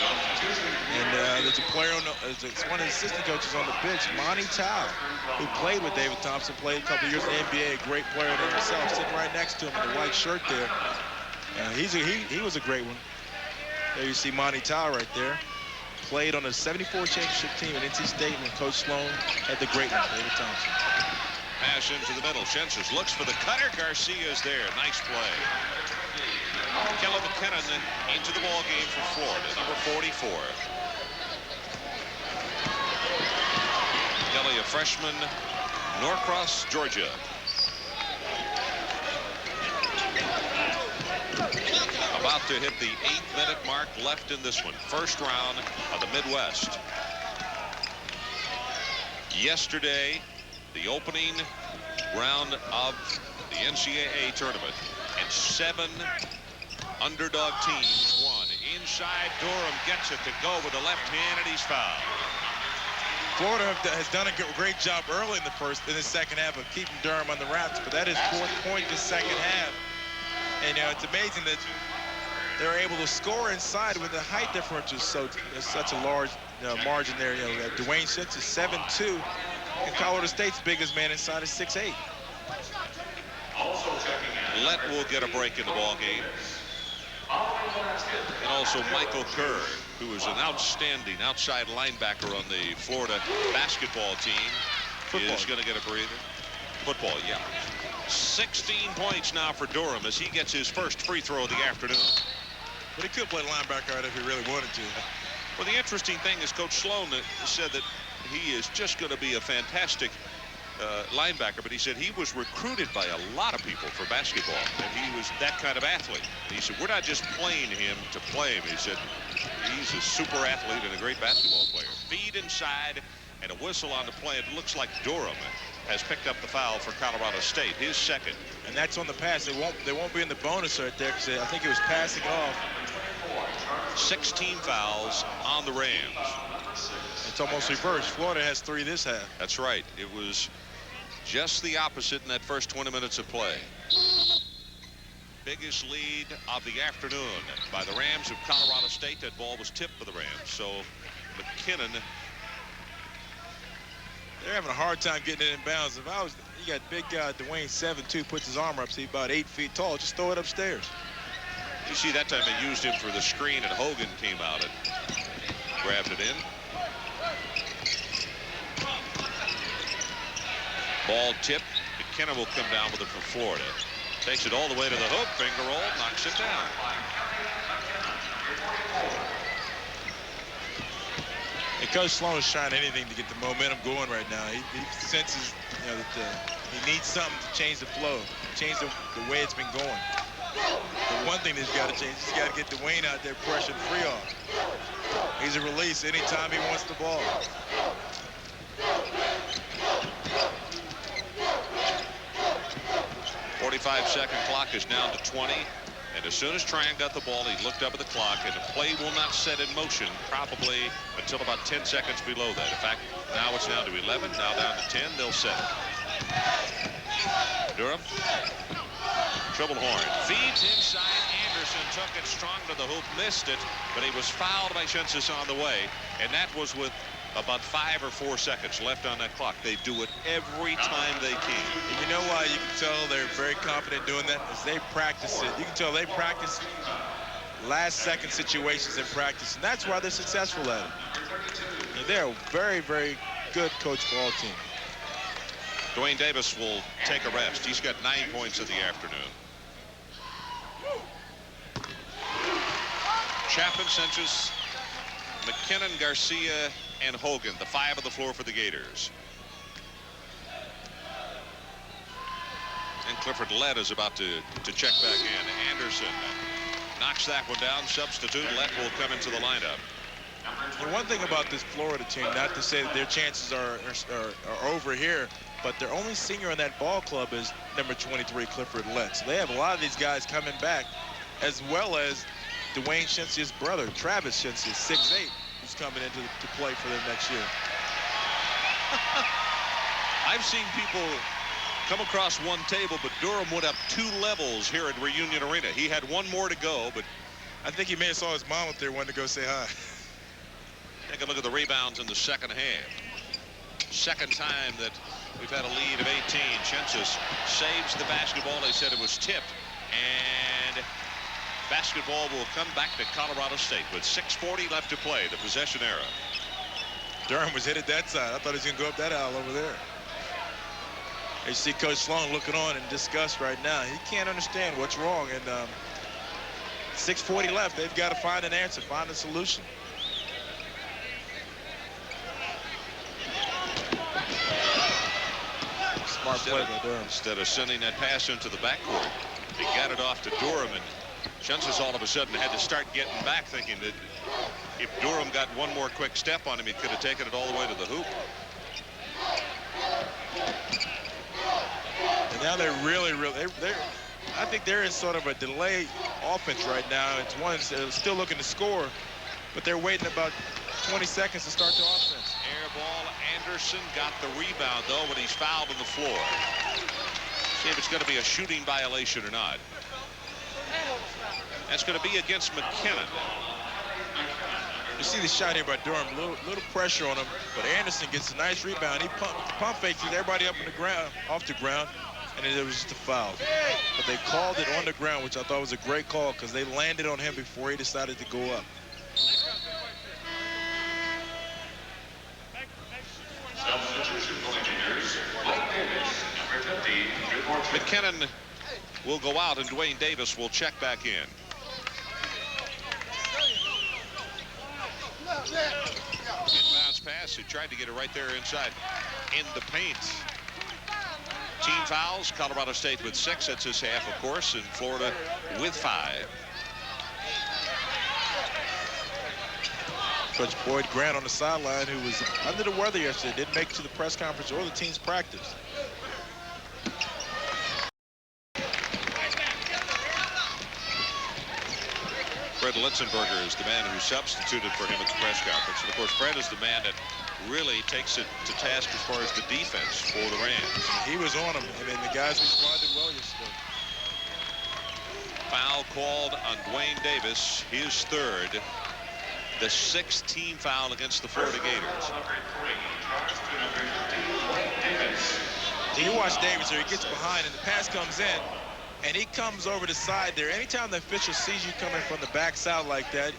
And there's a player it's one of the assistant coaches on the bench, Monty Tao, who played with David Thompson, played a couple of years in the NBA, a great player than himself, sitting right next to him in the white shirt there. He was a great one. There you see Monty Tao right there. Played on the 74 championship team at NC State when Coach Sloan had the great one, David Thompson. Pass into the middle. Shensis looks for the cutter. Garcia's there. Nice play. Kelly McKinnon into the ball game for Florida, number 44. Kelly, a freshman, Norcross, Georgia. About to hit the 8-minute mark left in this one. First round of the Midwest. Yesterday, the opening round of the NCAA tournament, and 7 underdog teams won. Inside, Durham gets it to go with the left hand, and he's fouled. Florida has done a great job early in the second half of keeping Durham on the wraps, but that is 4th point this second half. And it's amazing that they're able to score inside with the height differential. So there's such a large margin there. Dwayne Schutz is 7'2", and Colorado State's biggest man inside is 6'8". Let will get a break in the ball game. And also Michael Kerr, who is an outstanding outside linebacker on the Florida basketball team, is going to get a breather. Football, yeah. 16 points now for Durham as he gets his first free throw of the afternoon. But he could play linebacker out if he really wanted to. Well, the interesting thing is Coach Sloan said that he is just going to be a fantastic linebacker, but he said he was recruited by a lot of people for basketball, and he was that kind of athlete. And he said, we're not just playing him to play him. He said, he's a super athlete and a great basketball player. Feed inside and a whistle on the play. It looks like Durham has picked up the foul for Colorado State, his second. And that's on the pass. They won't be in the bonus right there because I think it was passing off. 16 fouls on the Rams. It's almost reversed. Florida has 3 this half. That's right. It was just the opposite in that first 20 minutes of play. Biggest lead of the afternoon by the Rams of Colorado State. That ball was tipped for the Rams. So McKinnon. They're having a hard time getting it in bounds. If I was, you got big guy Dwayne 7'2", puts his arm up, so he's about 8 feet tall. Just throw it upstairs. You see that time they used him for the screen, and Hogan came out and grabbed it in. Ball tipped. McKinnon will come down with it for Florida. Takes it all the way to the hoop. Finger roll, knocks it down. And Coach Sloan is trying anything to get the momentum going right now. He senses, that he needs something to change the flow, change the way it's been going. The one thing that he's got to change, he's got to get Dwayne out there pressuring free off. He's a release anytime he wants the ball. .45-second clock is down to 20. And as soon as Tran got the ball, he looked up at the clock, and the play will not set in motion probably until about 10 seconds below that. In fact, now it's down to 11, now down to 10. They'll set it. Durham. Triple horn. Feeds inside. Anderson took it strong to the hoop, missed it, but he was fouled by Shensis on the way, and that was with about 5 or 4 seconds left on that clock. They do it every time they can. And you know why you can tell they're very confident doing that? Is they practice it. You can tell they practice last-second situations in practice, and that's why they're successful at it. And they're a very, very good coach ball team. Dwayne Davis will take a rest. He's got 9 points in the afternoon. Chapman, Sanchez, McKinnon, Garcia, and Hogan, the 5 on the floor for the Gators. And Clifford Lett is about to check back in. Anderson knocks that one down. Substitute Lett will come into the lineup. And one thing about this Florida team, not to say that their chances are over here, but their only senior on that ball club is number 23, Clifford Lett. So they have a lot of these guys coming back, as well as Dwayne Shensia's brother, Travis Shensia, 6'8", who's coming into to play for them next year. I've seen people come across one table, but Durham went up 2 levels here at Reunion Arena. He had 1 more to go, but I think he may have saw his mom up there, wanted to go say hi. take a look at the rebounds in the second half. Second time that we've had a lead of 18. Shensis saves the basketball. They said it was tipped, and basketball will come back to Colorado State with 6:40 left to play, the possession era. Durham was hit at that side. I thought he was going to go up that aisle over there. You see Coach Sloan looking on in disgust right now. He can't understand what's wrong. And 6:40 left. They've got to find an answer, find a solution. Smart play by Durham. Instead of sending that pass into the backcourt, he got it off to Durham, and Shensis all of a sudden had to start getting back, thinking that if Durham got 1 more quick step on him, he could have taken it all the way to the hoop. And now they're really, I think they're in sort of a delay offense right now. It's one that's still looking to score, but they're waiting about 20 seconds to start the offense. Air ball. Anderson got the rebound, though, when he's fouled on the floor. See if it's going to be a shooting violation or not. That's going to be against McKinnon. You see the shot here by Durham, little pressure on him, but Anderson gets a nice rebound. He pump fakes everybody up on the ground, off the ground, and it was just a foul. But they called it on the ground, which I thought was a great call because they landed on him before he decided to go up. McKinnon will go out, and Dwayne Davis will check back in. Inbounds pass. He tried to get it right there inside in the paint. Team fouls. Colorado State with 6. That's his half, of course, and Florida with 5. Coach Boyd Grant on the sideline, who was under the weather yesterday, didn't make it to the press conference or the team's practice. Fred Litzenberger is the man who substituted for him at the press conference. And of course, Fred is the man that really takes it to task as far as the defense for the Rams. He was on him. I mean, the guys responded well yesterday. Foul called on Dwayne Davis, his 3rd. The 6th team foul against the Florida Gators. You watch Davis here. He gets behind, and the pass comes in. And he comes over the side there. Anytime the official sees you coming from the backside like that,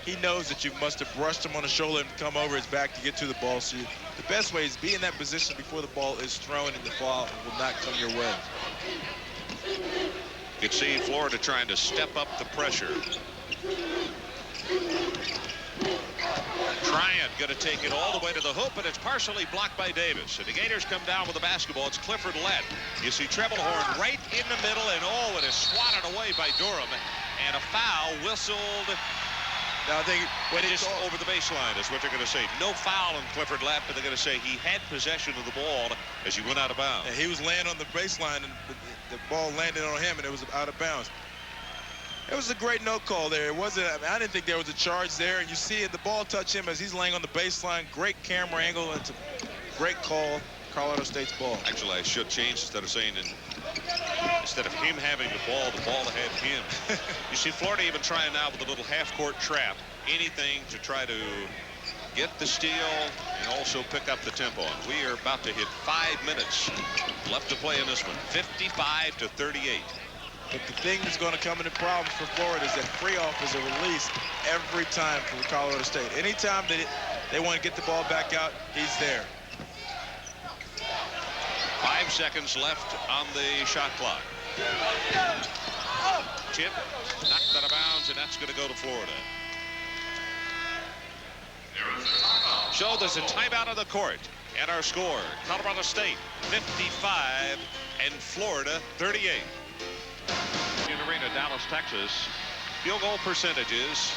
he knows that you must have brushed him on the shoulder and come over his back to get to the ball. So the best way is be in that position before the ball is thrown, and the foul will not come your way. You can see Florida trying to step up the pressure. Bryant going to take it all the way to the hoop, and it's partially blocked by Davis. And the Gators come down with the basketball. It's Clifford Lett. You see Treblehorn right in the middle, and oh, it is swatted away by Durham. And a foul whistled. Now they just over the baseline is what they're going to say. No foul on Clifford Lett, but they're going to say he had possession of the ball as he went out of bounds. And he was laying on the baseline, and the ball landed on him, and it was out of bounds. It was a great no call there. It wasn't. I didn't think there was a charge there. And you see it, the ball touch him as he's laying on the baseline. Great camera angle. It's a great call. Colorado State's ball. Actually, I should change instead of saying instead of him having the ball had him. You see Florida even trying now with a little half-court trap. Anything to try to get the steal and also pick up the tempo. And we are about to hit 5 minutes left to play in this one. 55-38. But the thing that's going to come into problems for Florida is that Freehoff is a release every time for Colorado State. Anytime they want to get the ball back out, he's there. 5 seconds left on the shot clock. Tip, knocked out of bounds, and that's going to go to Florida. So there's a timeout on the court. And our score, Colorado State 55 and Florida 38. Arena, Dallas, Texas. Field goal percentages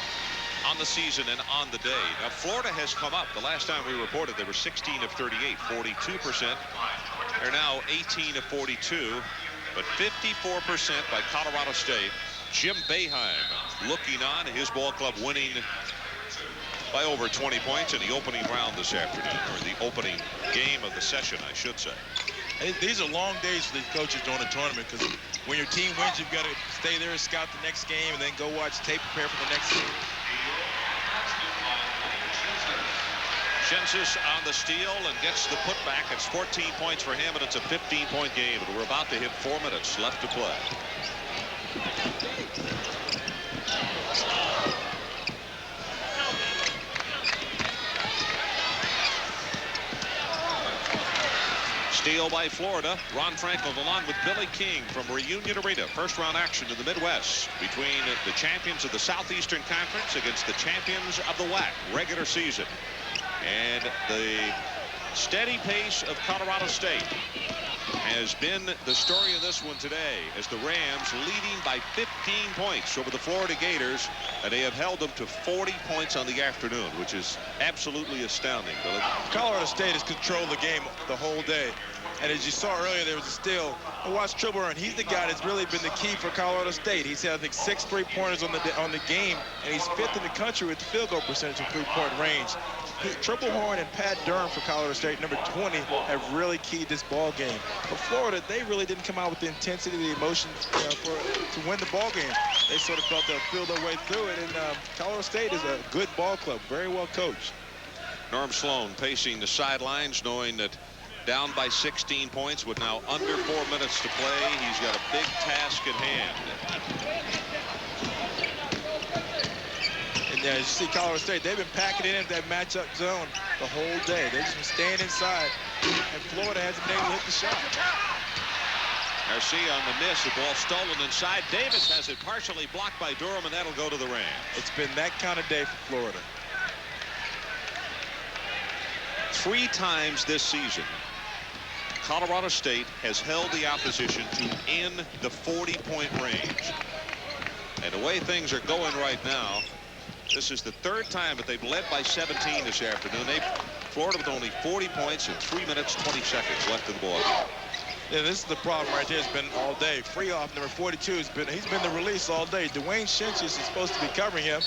on the season and on the day. Now, Florida has come up. The last time we reported, they were 16 of 38, 42%. They're now 18 of 42, but 54% by Colorado State. Jim Boeheim looking on, his ball club winning by over 20 points in the opening round this afternoon, or the opening game of the session, I should say. These are long days for these coaches during the tournament, because when your team wins, you've got to stay there and scout the next game and then go watch tape, prepare for the next game. Shensis on the steal and gets the putback. It's 14 points for him, and it's a 15-point game. But we're about to hit 4 minutes left to play. Steal by Florida. Ron Franklin along with Billy King from Reunion Arena. First round action in the Midwest between the champions of the Southeastern Conference against the champions of the WAC regular season. And the steady pace of Colorado State has been the story of this one today, as the Rams leading by 15 points over the Florida Gators, and they have held them to 40 points on the afternoon, which is absolutely astounding. Colorado State has controlled the game the whole day. And as you saw earlier, there was a steal. I watched Treblehorn. He's the guy that's really been the key for Colorado State. He's had, I think, 6 3-pointers on the game, and he's 5th in the country with the field goal percentage in 3-point range. Treblehorn and Pat Durham for Colorado State, number 20, have really keyed this ball game. For Florida, they really didn't come out with the intensity, the emotion to win the ball game. They sort of felt they'll feel their way through it, and Colorado State is a good ball club, very well coached. Norm Sloan pacing the sidelines, knowing that down by 16 points with now under 4 minutes to play. He's got a big task at hand. And yeah, you see Colorado State, they've been packing it in that matchup zone the whole day. They've just been staying inside, and Florida hasn't been able to hit the shot. Garcia on the miss, the ball stolen inside. Davis has it partially blocked by Durham, and that'll go to the Rams. It's been that kind of day for Florida. 3 times this season, Colorado State has held the opposition to in the 40-point range. And the way things are going right now, this is the 3rd time that they've led by 17 this afternoon. Florida with only 40 points and 3 minutes 20 seconds left in the ball. Yeah, this is the problem right here. It's been all day. Freehoff, number 42, he's been the release all day. Dwayne Shinches is supposed to be covering him,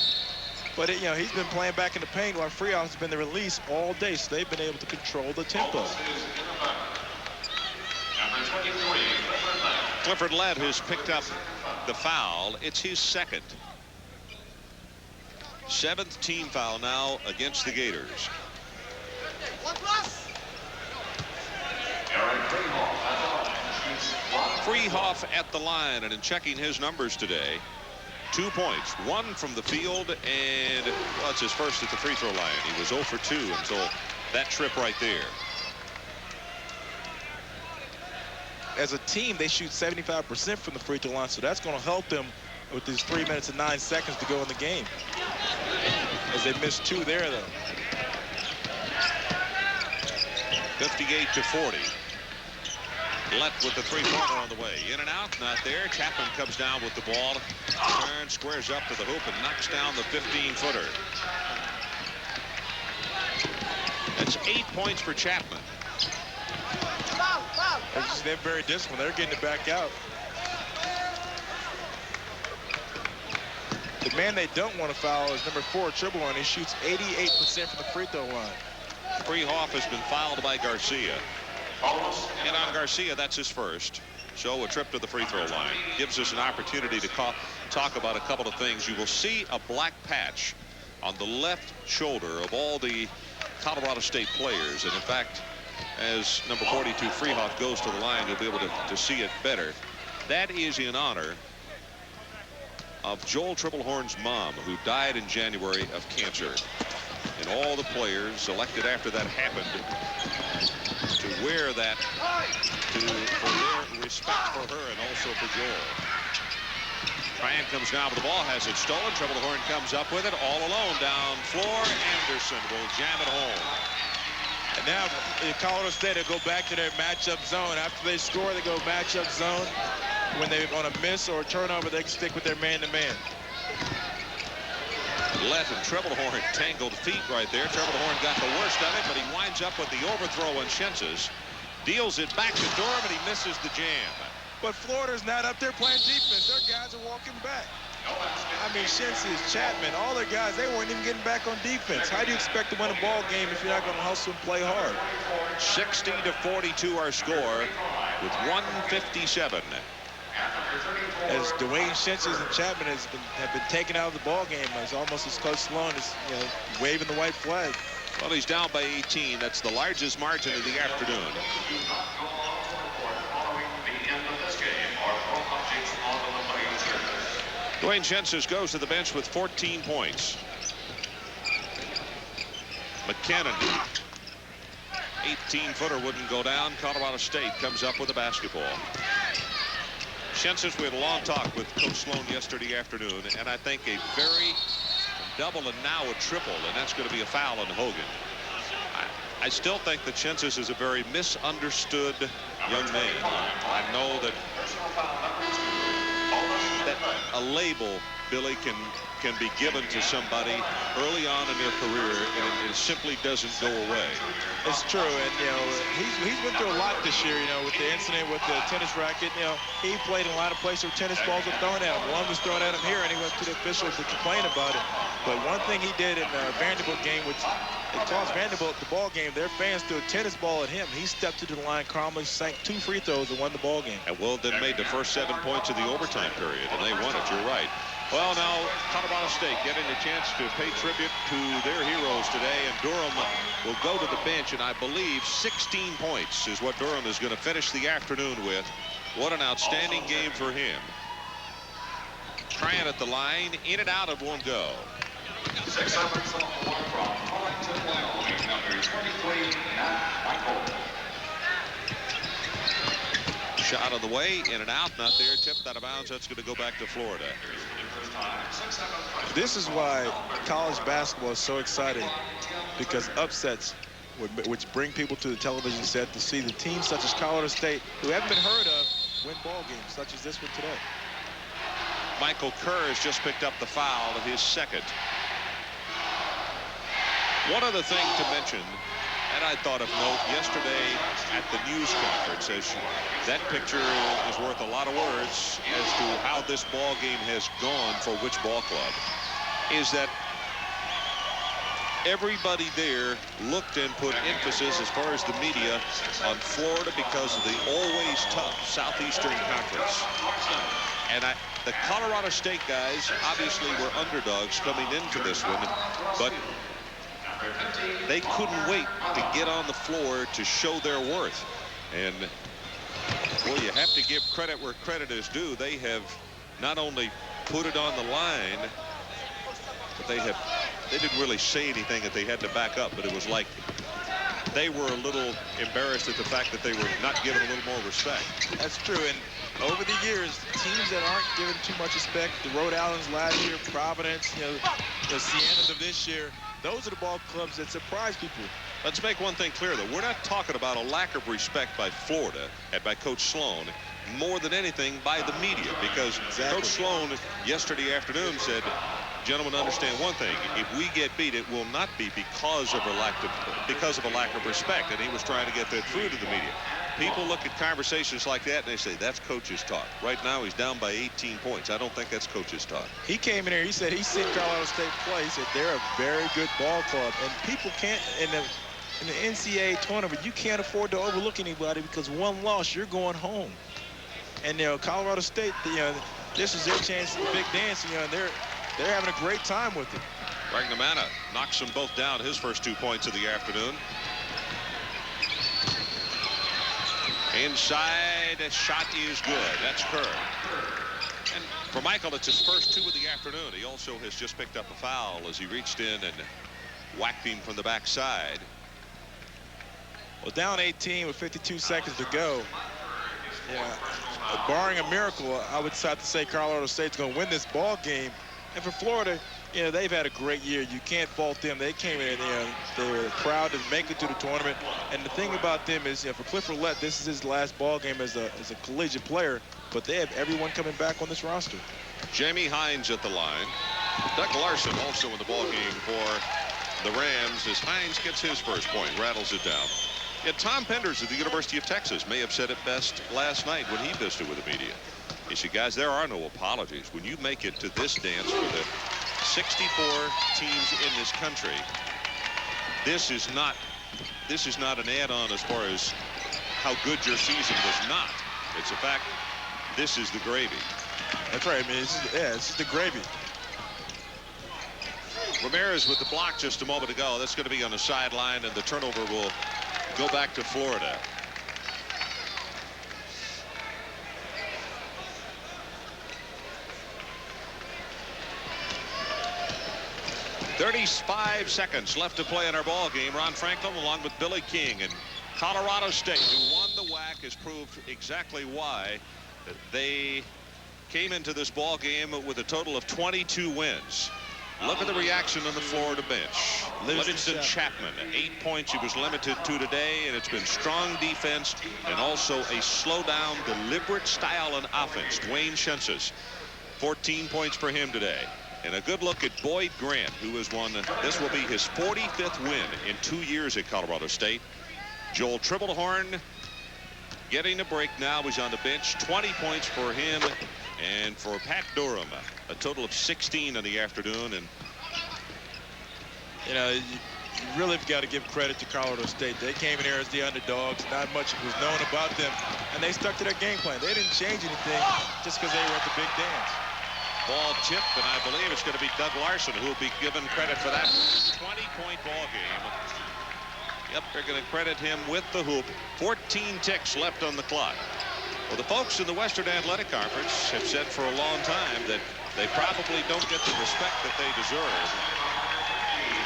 but you know, he's been playing back in the paint while Freehoff has been the release all day, so they've been able to control the tempo. Clifford Lett has picked up the foul. It's his 2nd. 7th team foul now against the Gators. Freehoff at the line, and in checking his numbers today, 2 points, 1 from the field, and well, it's his first at the free throw line. He was 0 for 2 until that trip right there. As a team, they shoot 75% from the free throw line, so that's going to help them with these 3 minutes and 9 seconds to go in the game. As they missed 2 there, though. 58 to 40. Lett with the 3-pointer on the way. In and out, not there. Chapman comes down with the ball. Turns, squares up to the hoop, and knocks down the 15-footer. That's 8 points for Chapman. They're very disciplined. They're getting it back out. The man they don't want to foul is number 4, Triplehorn. He shoots 88% from the free throw line. Freehoff has been fouled by Garcia. And on Garcia, that's his first. So a trip to the free throw line gives us an opportunity to talk about a couple of things. You will see a black patch on the left shoulder of all the Colorado State players. And in fact, as number 42 Freehoff goes to the line, you'll be able to see it better. That is in honor of Joel Triplehorn's mom, who died in January of cancer. And all the players selected after that happened to wear that for their respect for her and also for Joel. Ryan comes down with the ball, has it stolen. Triplehorn comes up with it all alone down floor. Anderson will jam it home. And now Colorado State will go back to their matchup zone. After they score, they go matchup zone. When they're on a miss or a turnover, they can stick with their man-to-man. Lett and Triplehorn tangled feet right there. Triplehorn got the worst of it, but he winds up with the overthrow on Shenses. Deals it back to Durham, and he misses the jam. But Florida's not up there playing defense. Their guys are walking back. I mean, Shenses, Chapman, all their guys, they weren't even getting back on defense. How do you expect to win a ball game if you're not going to hustle and play hard? 60 to 42 our score with 1:57. As Dwayne Shenses and Chapman have been taken out of the ball game, it's almost as Coach Sloan is waving the white flag. Well, he's down by 18. That's the largest margin of the afternoon. Dwayne Shenses goes to the bench with 14 points. McKinnon, 18-footer wouldn't go down. Colorado State comes up with a basketball. Shenses, we had a long talk with Coach Sloan yesterday afternoon, and I think a very double and now a triple, and that's going to be a foul on Hogan. I still think that Shenses is a very misunderstood young man. I know that a label, Billy, can be given to somebody early on in their career, and it simply doesn't go away. It's true, and he's been through a lot this year. With the incident with the tennis racket. He played in a lot of places where tennis balls were thrown at him. One was thrown at him here, and he went to the officials to complain about it. But one thing he did in the Vanderbilt game, which it cost Vanderbilt the ball game, their fans threw a tennis ball at him. He stepped to the line, calmly sank 2 free throws and won the ball game. And Will then made the first 7 points of the overtime period, and they won it. You're right. Well, now Colorado State getting a chance to pay tribute to their heroes today, and Durham will go to the bench, and I believe 16 points is what Durham is going to finish the afternoon with. What an outstanding game for him. Trying at the line, in and out, it won't go. 6'7" sophomore from Arlington, Wyoming, number 23, Michael. Shot on the way, in and out, not there, tipped out of bounds. That's going to go back to Florida. This is why college basketball is so exciting, because upsets, which bring people to the television set to see the teams such as Colorado State, who haven't been heard of, win ball games such as this one today. Michael Kerr has just picked up the foul of his second. One other thing to mention, and I thought of note yesterday at the news conference, as that picture is worth a lot of words as to how this ball game has gone for which ball club, is that everybody there looked and put emphasis, as far as the media, on Florida because of the always tough Southeastern Conference. And the Colorado State guys obviously were underdogs coming into this one, but they couldn't wait to get on the floor to show their worth. And well, you have to give credit where credit is due. They have not only put it on the line, but they didn't really say anything that they had to back up, but it was like they were a little embarrassed at the fact that they were not given a little more respect. That's true. And over the years, teams that aren't given too much respect, the Rhode Islands last year, Providence, the Sienas of this year, those are the ball clubs that surprise people. Let's make one thing clear, though. We're not talking about a lack of respect by Florida and by Coach Sloan, more than anything by the media, because Coach Sloan yesterday afternoon said, gentlemen, understand one thing: if we get beat, it will not be because of a lack of respect. And he was trying to get that through to the media. People look at conversations like that and they say that's coach's talk. Right now he's down by 18 points. I don't think that's coach's talk. He came in here, he said he's seen Colorado State play. He said they're a very good ball club, and people can't, in the NCAA tournament, you can't afford to overlook anybody, because one loss, you're going home. And Colorado State, this is their chance at the big dance, and they're having a great time with it. Ragnamana knocks them both down, his first 2 points of the afternoon. Inside, a shot is good. That's Kerr. And for Michael, it's his first 2 of the afternoon. He also has just picked up a foul as he reached in and whacked him from the backside. Well, down 18 with 52 seconds to go. Barring a miracle, I would have to say Colorado State's going to win this ball game. And for Florida, they've had a great year. You can't fault them. They came in, they were proud to make it to the tournament. And the thing about them is, for Cliff Roulette, this is his last ball game as a collegiate player, but they have everyone coming back on this roster. Jamie Hines at the line. Doug Larson also in the ball game for the Rams as Hines gets his first point, rattles it down. And Tom Penders of the University of Texas may have said it best last night when he visited with the media. He said, guys, there are no apologies. When you make it to this dance for the 64 teams in this country, this is not an add-on as far as how good your season was not. It's a fact, this is the gravy. That's right. I mean, this is the gravy. Ramirez with the block just a moment ago. That's going to be on the sideline, and the turnover will go back to Florida. "35 seconds left to play in our ball game." Ron Franklin along with Billy King, and Colorado State, who won the WAC, has proved exactly why they came into this ball game with a total of 22 wins. Look at the reaction on the Florida bench. Livingston Chapman, 8 points he was limited to today, and it's been strong defense and also a slow-down, deliberate style on offense. Dwayne Shensis, 14 points for him today. And a good look at Boyd Grant, who has won, this will be his 45th win in 2 years at Colorado State. Joel Triplehorn getting a break now. He's on the bench. 20 points for him. And for Pat Durham, a total of 16 in the afternoon. And you really have got to give credit to Colorado State. They came in here as the underdogs. Not much was known about them, and they stuck to their game plan. They didn't change anything just because they were at the big dance. Ball tipped, and I believe it's going to be Doug Larson who will be given credit for that 20-point ball game. Yep, they're going to credit him with the hoop. 14 ticks left on the clock. Well, the folks in the Western Athletic Conference have said for a long time that they probably don't get the respect that they deserve.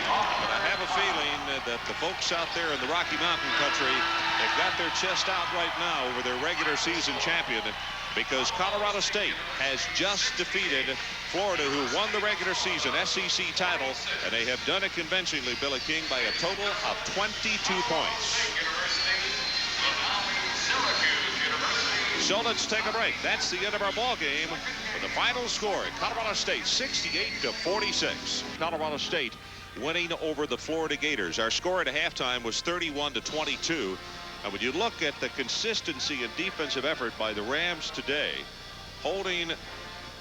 But I have a feeling that the folks out there in the Rocky Mountain country have got their chest out right now over their regular season champion, because Colorado State has just defeated Florida, who won the regular season SEC title, and they have done it convincingly, Billy King, by a total of 22 points. So let's take a break. That's the end of our ball game. With the final score, Colorado State 68-46. Colorado State winning over the Florida Gators. Our score at halftime was 31-22. And when you look at the consistency and defensive effort by the Rams today, holding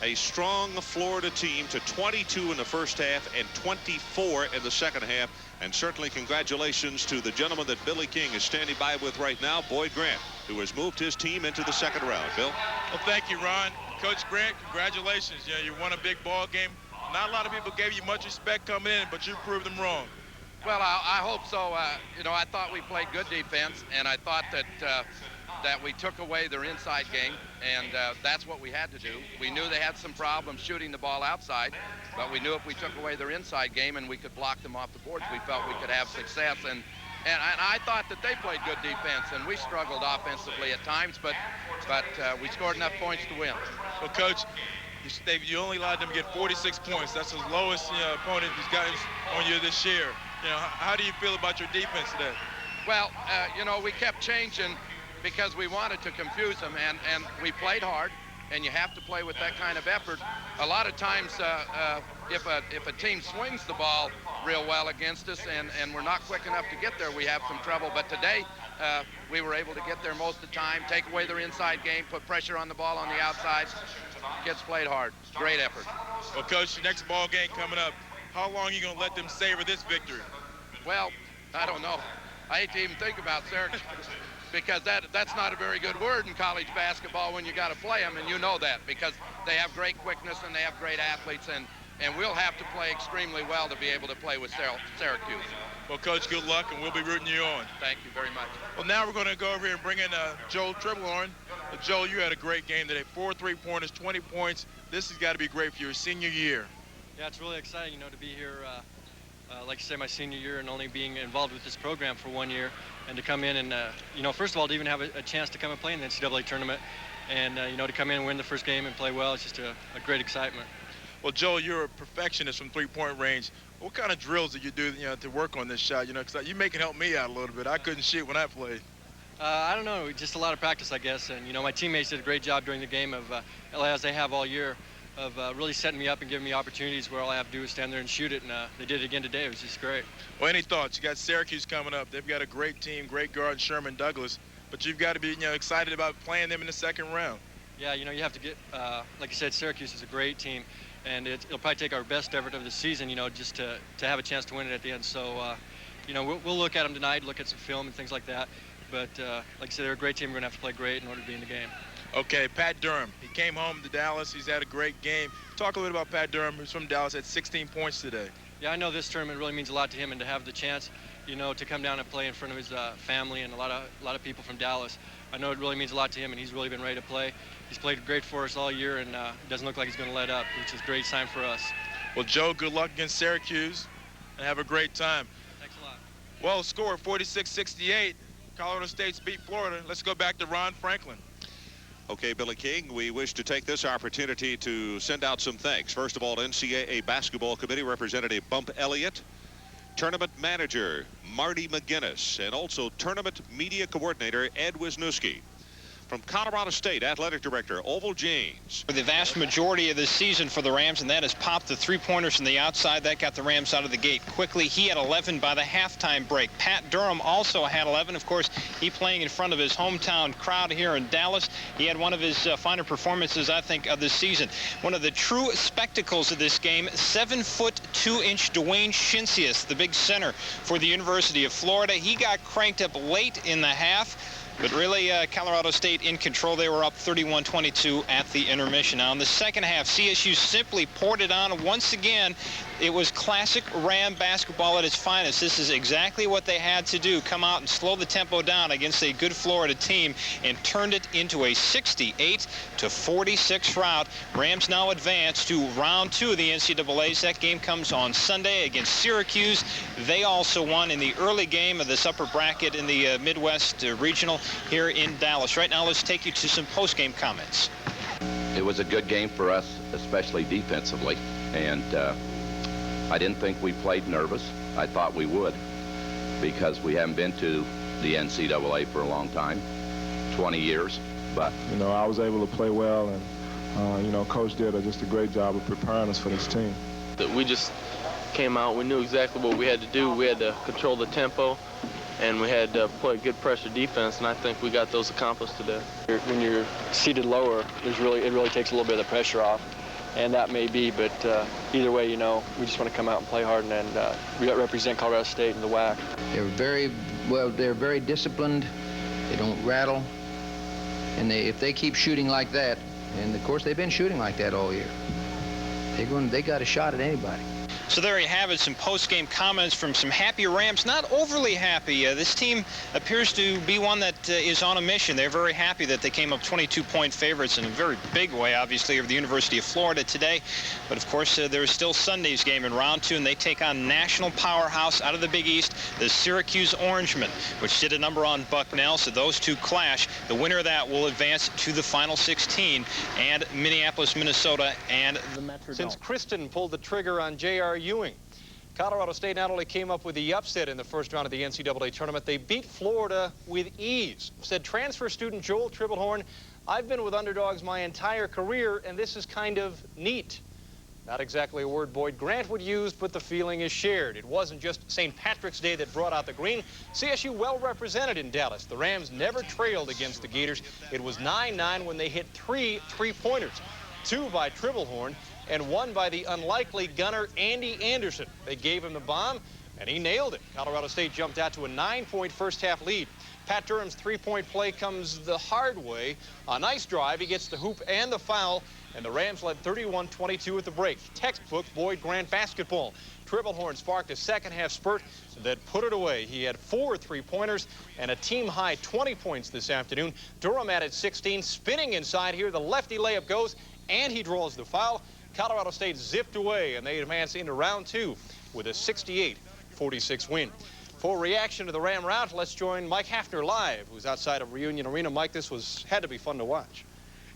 a strong Florida team to 22 in the first half and 24 in the second half. And certainly congratulations to the gentleman that Billy King is standing by with right now, Boyd Grant, who has moved his team into the second round. Bill? Well, thank you, Ron. Coach Grant, congratulations. You know, you won a big ball game. Not a lot of people gave you much respect coming in, but you proved them wrong. Well, I hope so. You know, I thought we played good defense, and I thought that that we took away their inside game, and that's what we had to do. We knew they had some problems shooting the ball outside, but we knew if we took away their inside game and we could block them off the boards, we felt we could have success. And I thought that they played good defense, and we struggled offensively at times, but we scored enough points to win. Well, Coach, you only allowed them to get 46 points. That's the lowest opponent who's gotten on you this year. You know, how do you feel about your defense today? Well, you know, we kept changing because we wanted to confuse them, and we played hard, and you have to play with that kind of effort. A lot of times, if a team swings the ball real well against us and we're not quick enough to get there, we have some trouble. But today, we were able to get there most of the time, take away their inside game, put pressure on the ball on the outside. Kids played hard. Great effort. Well, Coach, your next ball game coming up, how long are you going to let them savor this victory? Well, I don't know. I hate to even think about Syracuse because that's not a very good word in college basketball when you got to play them, and you know that because they have great quickness and they have great athletes, and we'll have to play extremely well to be able to play with Syracuse. Well, Coach, good luck, and we'll be rooting you on. Thank you very much. Well, now we're going to go over here and bring in Joel Triblehorn. Joel, you had a great game today. 4 3-pointers, 20 points. This has got to be great for your senior year. Yeah, it's really exciting, you know, to be here, like you say, my senior year, and only being involved with this program for 1 year, and to come in and, you know, first of all, to even have a chance to come and play in the NCAA tournament, and, you know, to come in and win the first game and play well, it's just a great excitement. Well, Joel, you're a perfectionist from three-point range. What kind of drills do you do, you know, to work on this shot? You know, because you may can help me out a little bit. I couldn't shoot when I played. I don't know, just a lot of practice, I guess, and, you know, my teammates did a great job during the game of, as they have all year, of really setting me up and giving me opportunities where all I have to do is stand there and shoot it, and they did it again today. It was just great. Well, any thoughts? You got Syracuse coming up. They've got a great team, great guard, Sherman Douglas, but you've got to be, you know, excited about playing them in the second round. Yeah, you know, you have to get, like you said, Syracuse is a great team, and it'll probably take our best effort of the season, you know, just to have a chance to win it at the end. So, you know, we'll look at them tonight, look at some film and things like that. But like I said, they're a great team. We're going to have to play great in order to be in the game. Okay, Pat Durham. He came home to Dallas. He's had a great game. Talk a little bit about Pat Durham, who's from Dallas, had 16 points today. Yeah, I know this tournament really means a lot to him, and to have the chance, you know, to come down and play in front of his family and a lot of people from Dallas. I know it really means a lot to him, and he's really been ready to play. He's played great for us all year, and it doesn't look like he's going to let up, which is a great sign for us. Well, Joe, good luck against Syracuse, and have a great time. Thanks a lot. Well, score 46-68. Colorado State's beat Florida. Let's go back to Ron Franklin. Okay, Billy King, we wish to take this opportunity to send out some thanks. First of all, NCAA Basketball Committee Representative Bump Elliott, Tournament Manager Marty McGinnis, and also Tournament Media Coordinator Ed Wisniewski. From Colorado State, Athletic Director Oval James. For the vast majority of this season for the Rams, and that has popped the three-pointers from the outside. That got the Rams out of the gate quickly. He had 11 by the halftime break. Pat Durham also had 11. Of course, he playing in front of his hometown crowd here in Dallas. He had one of his finer performances, I think, of this season. One of the true spectacles of this game, 7-foot 2-inch Dwayne Shincius, the big center for the University of Florida. He got cranked up late in the half. But really, Colorado State in control. They were up 31-22 at the intermission. Now, in the second half, CSU simply poured it on. Once again, it was classic Ram basketball at its finest. This is exactly what they had to do, come out and slow the tempo down against a good Florida team, and turned it into a 68-46 rout. Rams now advance to round 2 of the NCAAs. That game comes on Sunday against Syracuse. They also won in the early game of this upper bracket in the Midwest Regional here in Dallas. Right now, let's take you to some post-game comments. It was a good game for us, especially defensively, and I didn't think we played nervous. I thought we would, because we haven't been to the NCAA for a long time, 20 years. But you know, I was able to play well, and you know, Coach did just a great job of preparing us for this team. We just came out. We knew exactly what we had to do. We had to control the tempo, and we had to play good pressure defense, and I think we got those accomplished today. When you're seated lower, it really takes a little bit of the pressure off, and that may be, but either way, you know, we just want to come out and play hard and represent Colorado State in the WAC. They're very disciplined. They don't rattle, and if they keep shooting like that, and of course they've been shooting like that all year, they got a shot at anybody. So there you have it, some post-game comments from some happy Rams. Not overly happy. This team appears to be one that is on a mission. They're very happy that they came up 22-point favorites in a very big way, obviously, over the University of Florida today. But, of course, there is still Sunday's game in round 2, and they take on national powerhouse out of the Big East, the Syracuse Orangemen, which did a number on Bucknell. So those two clash. The winner of that will advance to the Final 16, and Minneapolis, Minnesota, and the Metrodome. Since Kristen pulled the trigger on J.R. Ewing, Colorado State not only came up with the upset in the first round of the NCAA tournament, they beat Florida with ease. Said transfer student Joel Tribblehorn, "I've been with underdogs my entire career, and this is kind of neat." Not exactly a word Boyd Grant would use, but the feeling is shared. It wasn't just St. Patrick's Day that brought out the green. CSU well represented in Dallas. The Rams never trailed against the Gators. It was 9-9 when they hit 3 three-pointers, 2 by Tribblehorn, and 1 by the unlikely gunner Andy Anderson. They gave him the bomb, and he nailed it. Colorado State jumped out to a 9-point first-half lead. Pat Durham's three-point play comes the hard way. A nice drive. He gets the hoop and the foul, and the Rams led 31-22 at the break. Textbook Boyd Grant basketball. Tribblehorn sparked a second-half spurt that put it away. He had 4 three-pointers and a team-high 20 points this afternoon. Durham added 16. Spinning inside here, the lefty layup goes, and he draws the foul. Colorado State zipped away, and they advance into round 2 with a 68-46 win. For reaction to the Ram rout, let's join Mike Hafner live, who's outside of Reunion Arena. Mike, this had to be fun to watch.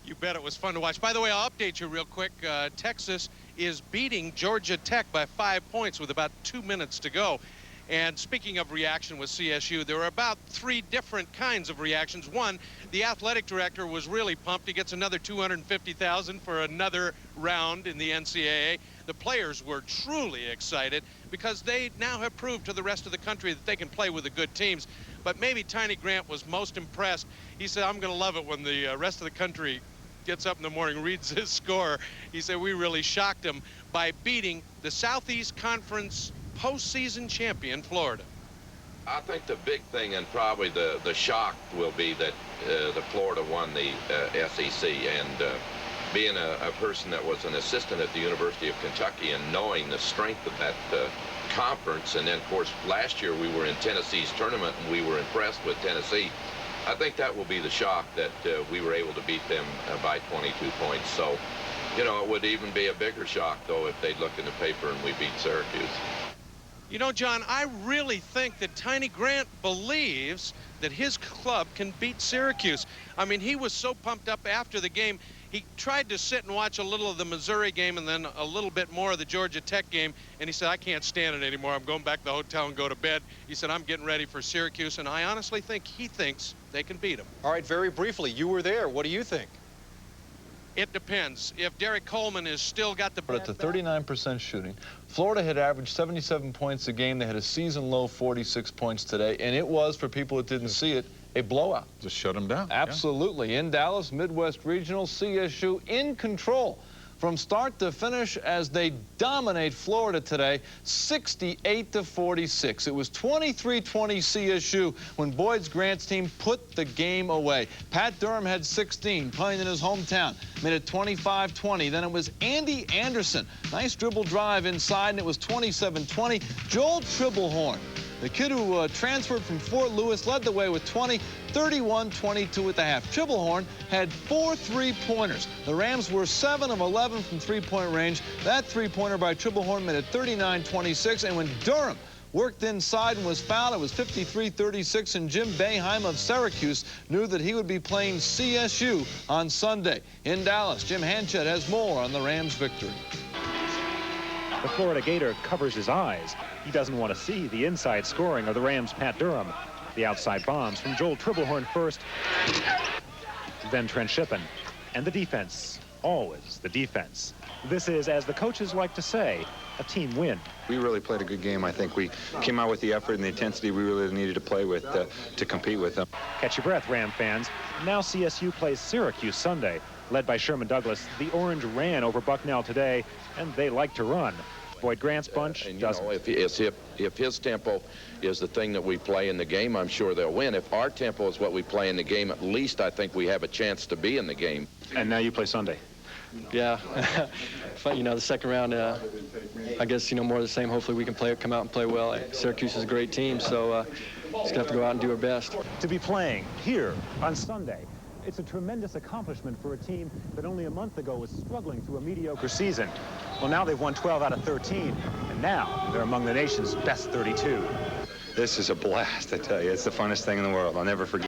You bet it was fun to watch. By the way, I'll update you real quick. Texas is beating Georgia Tech by 5 points with about 2 minutes to go. And speaking of reaction with CSU, there were about 3 different kinds of reactions. One, the athletic director was really pumped. He gets another $250,000 for another round in the NCAA. The players were truly excited because they now have proved to the rest of the country that they can play with the good teams. But maybe Tiny Grant was most impressed. He said, "I'm going to love it when the rest of the country gets up in the morning, reads his score." He said, "We really shocked them by beating the Southeast Conference postseason champion, Florida." I think the big thing, and probably the shock, will be that the Florida won the SEC. And being a person that was an assistant at the University of Kentucky and knowing the strength of that conference, and then, of course, last year we were in Tennessee's tournament and we were impressed with Tennessee. I think that will be the shock, that we were able to beat them by 22 points. So, you know, it would even be a bigger shock, though, if they'd look in the paper and we beat Syracuse. You know, John, I really think that Tiny Grant believes that his club can beat Syracuse. I mean, he was so pumped up after the game. He tried to sit and watch a little of the Missouri game and then a little bit more of the Georgia Tech game, and he said, "I can't stand it anymore. I'm going back to the hotel and go to bed." He said, "I'm getting ready for Syracuse," and I honestly think he thinks they can beat him. All right, very briefly, you were there. What do you think? It depends. If Derek Coleman has still got the... At the 39% shooting. Florida had averaged 77 points a game. They had a season-low 46 points today, and it was, for people that didn't see it, a blowout. Just shut them down. Absolutely. Yeah. In Dallas, Midwest Regional, CSU in control. For from start to finish as they dominate Florida today, 68-46. It was 23-20 CSU when Boyd Grant's team put the game away. Pat Durham had 16, playing in his hometown, made it 25-20. Then it was Andy Anderson. Nice dribble drive inside, and it was 27-20. Joel Tribblehorn, the kid who transferred from Fort Lewis, led the way with 20, 31-22 at the half. Tribblehorn had 4 3-pointers. The Rams were 7 of 11 from three-point range. That three-pointer by Tribblehorn made it 39-26. And when Durham worked inside and was fouled, it was 53-36, and Jim Boeheim of Syracuse knew that he would be playing CSU on Sunday. In Dallas, Jim Hanchett has more on the Rams' victory. The Florida Gator covers his eyes. He doesn't want to see the inside scoring of the Rams' Pat Durham. The outside bombs from Joel Tribblehorn first, then Trent Shippen. And the defense, always the defense. This is, as the coaches like to say, a team win. We really played a good game. I think we came out with the effort and the intensity we really needed to play with to compete with them. Catch your breath, Ram fans. Now CSU plays Syracuse Sunday. Led by Sherman Douglas, the Orange ran over Bucknell today, and they like to run. Boyd Grant's bunch doesn't. If his tempo is the thing that we play in the game, I'm sure they'll win. If our tempo is what we play in the game, at least I think we have a chance to be in the game. And now you play Sunday. Yeah, but, the second round, I guess, more of the same. Hopefully we can come out and play well. Syracuse is a great team, so just going to have to go out and do our best. To be playing here on Sunday, it's a tremendous accomplishment for a team that only a month ago was struggling through a mediocre season. Well, now they've won 12 out of 13, and now they're among the nation's best 32. This is a blast, I tell you. It's the funnest thing in the world. I'll never forget.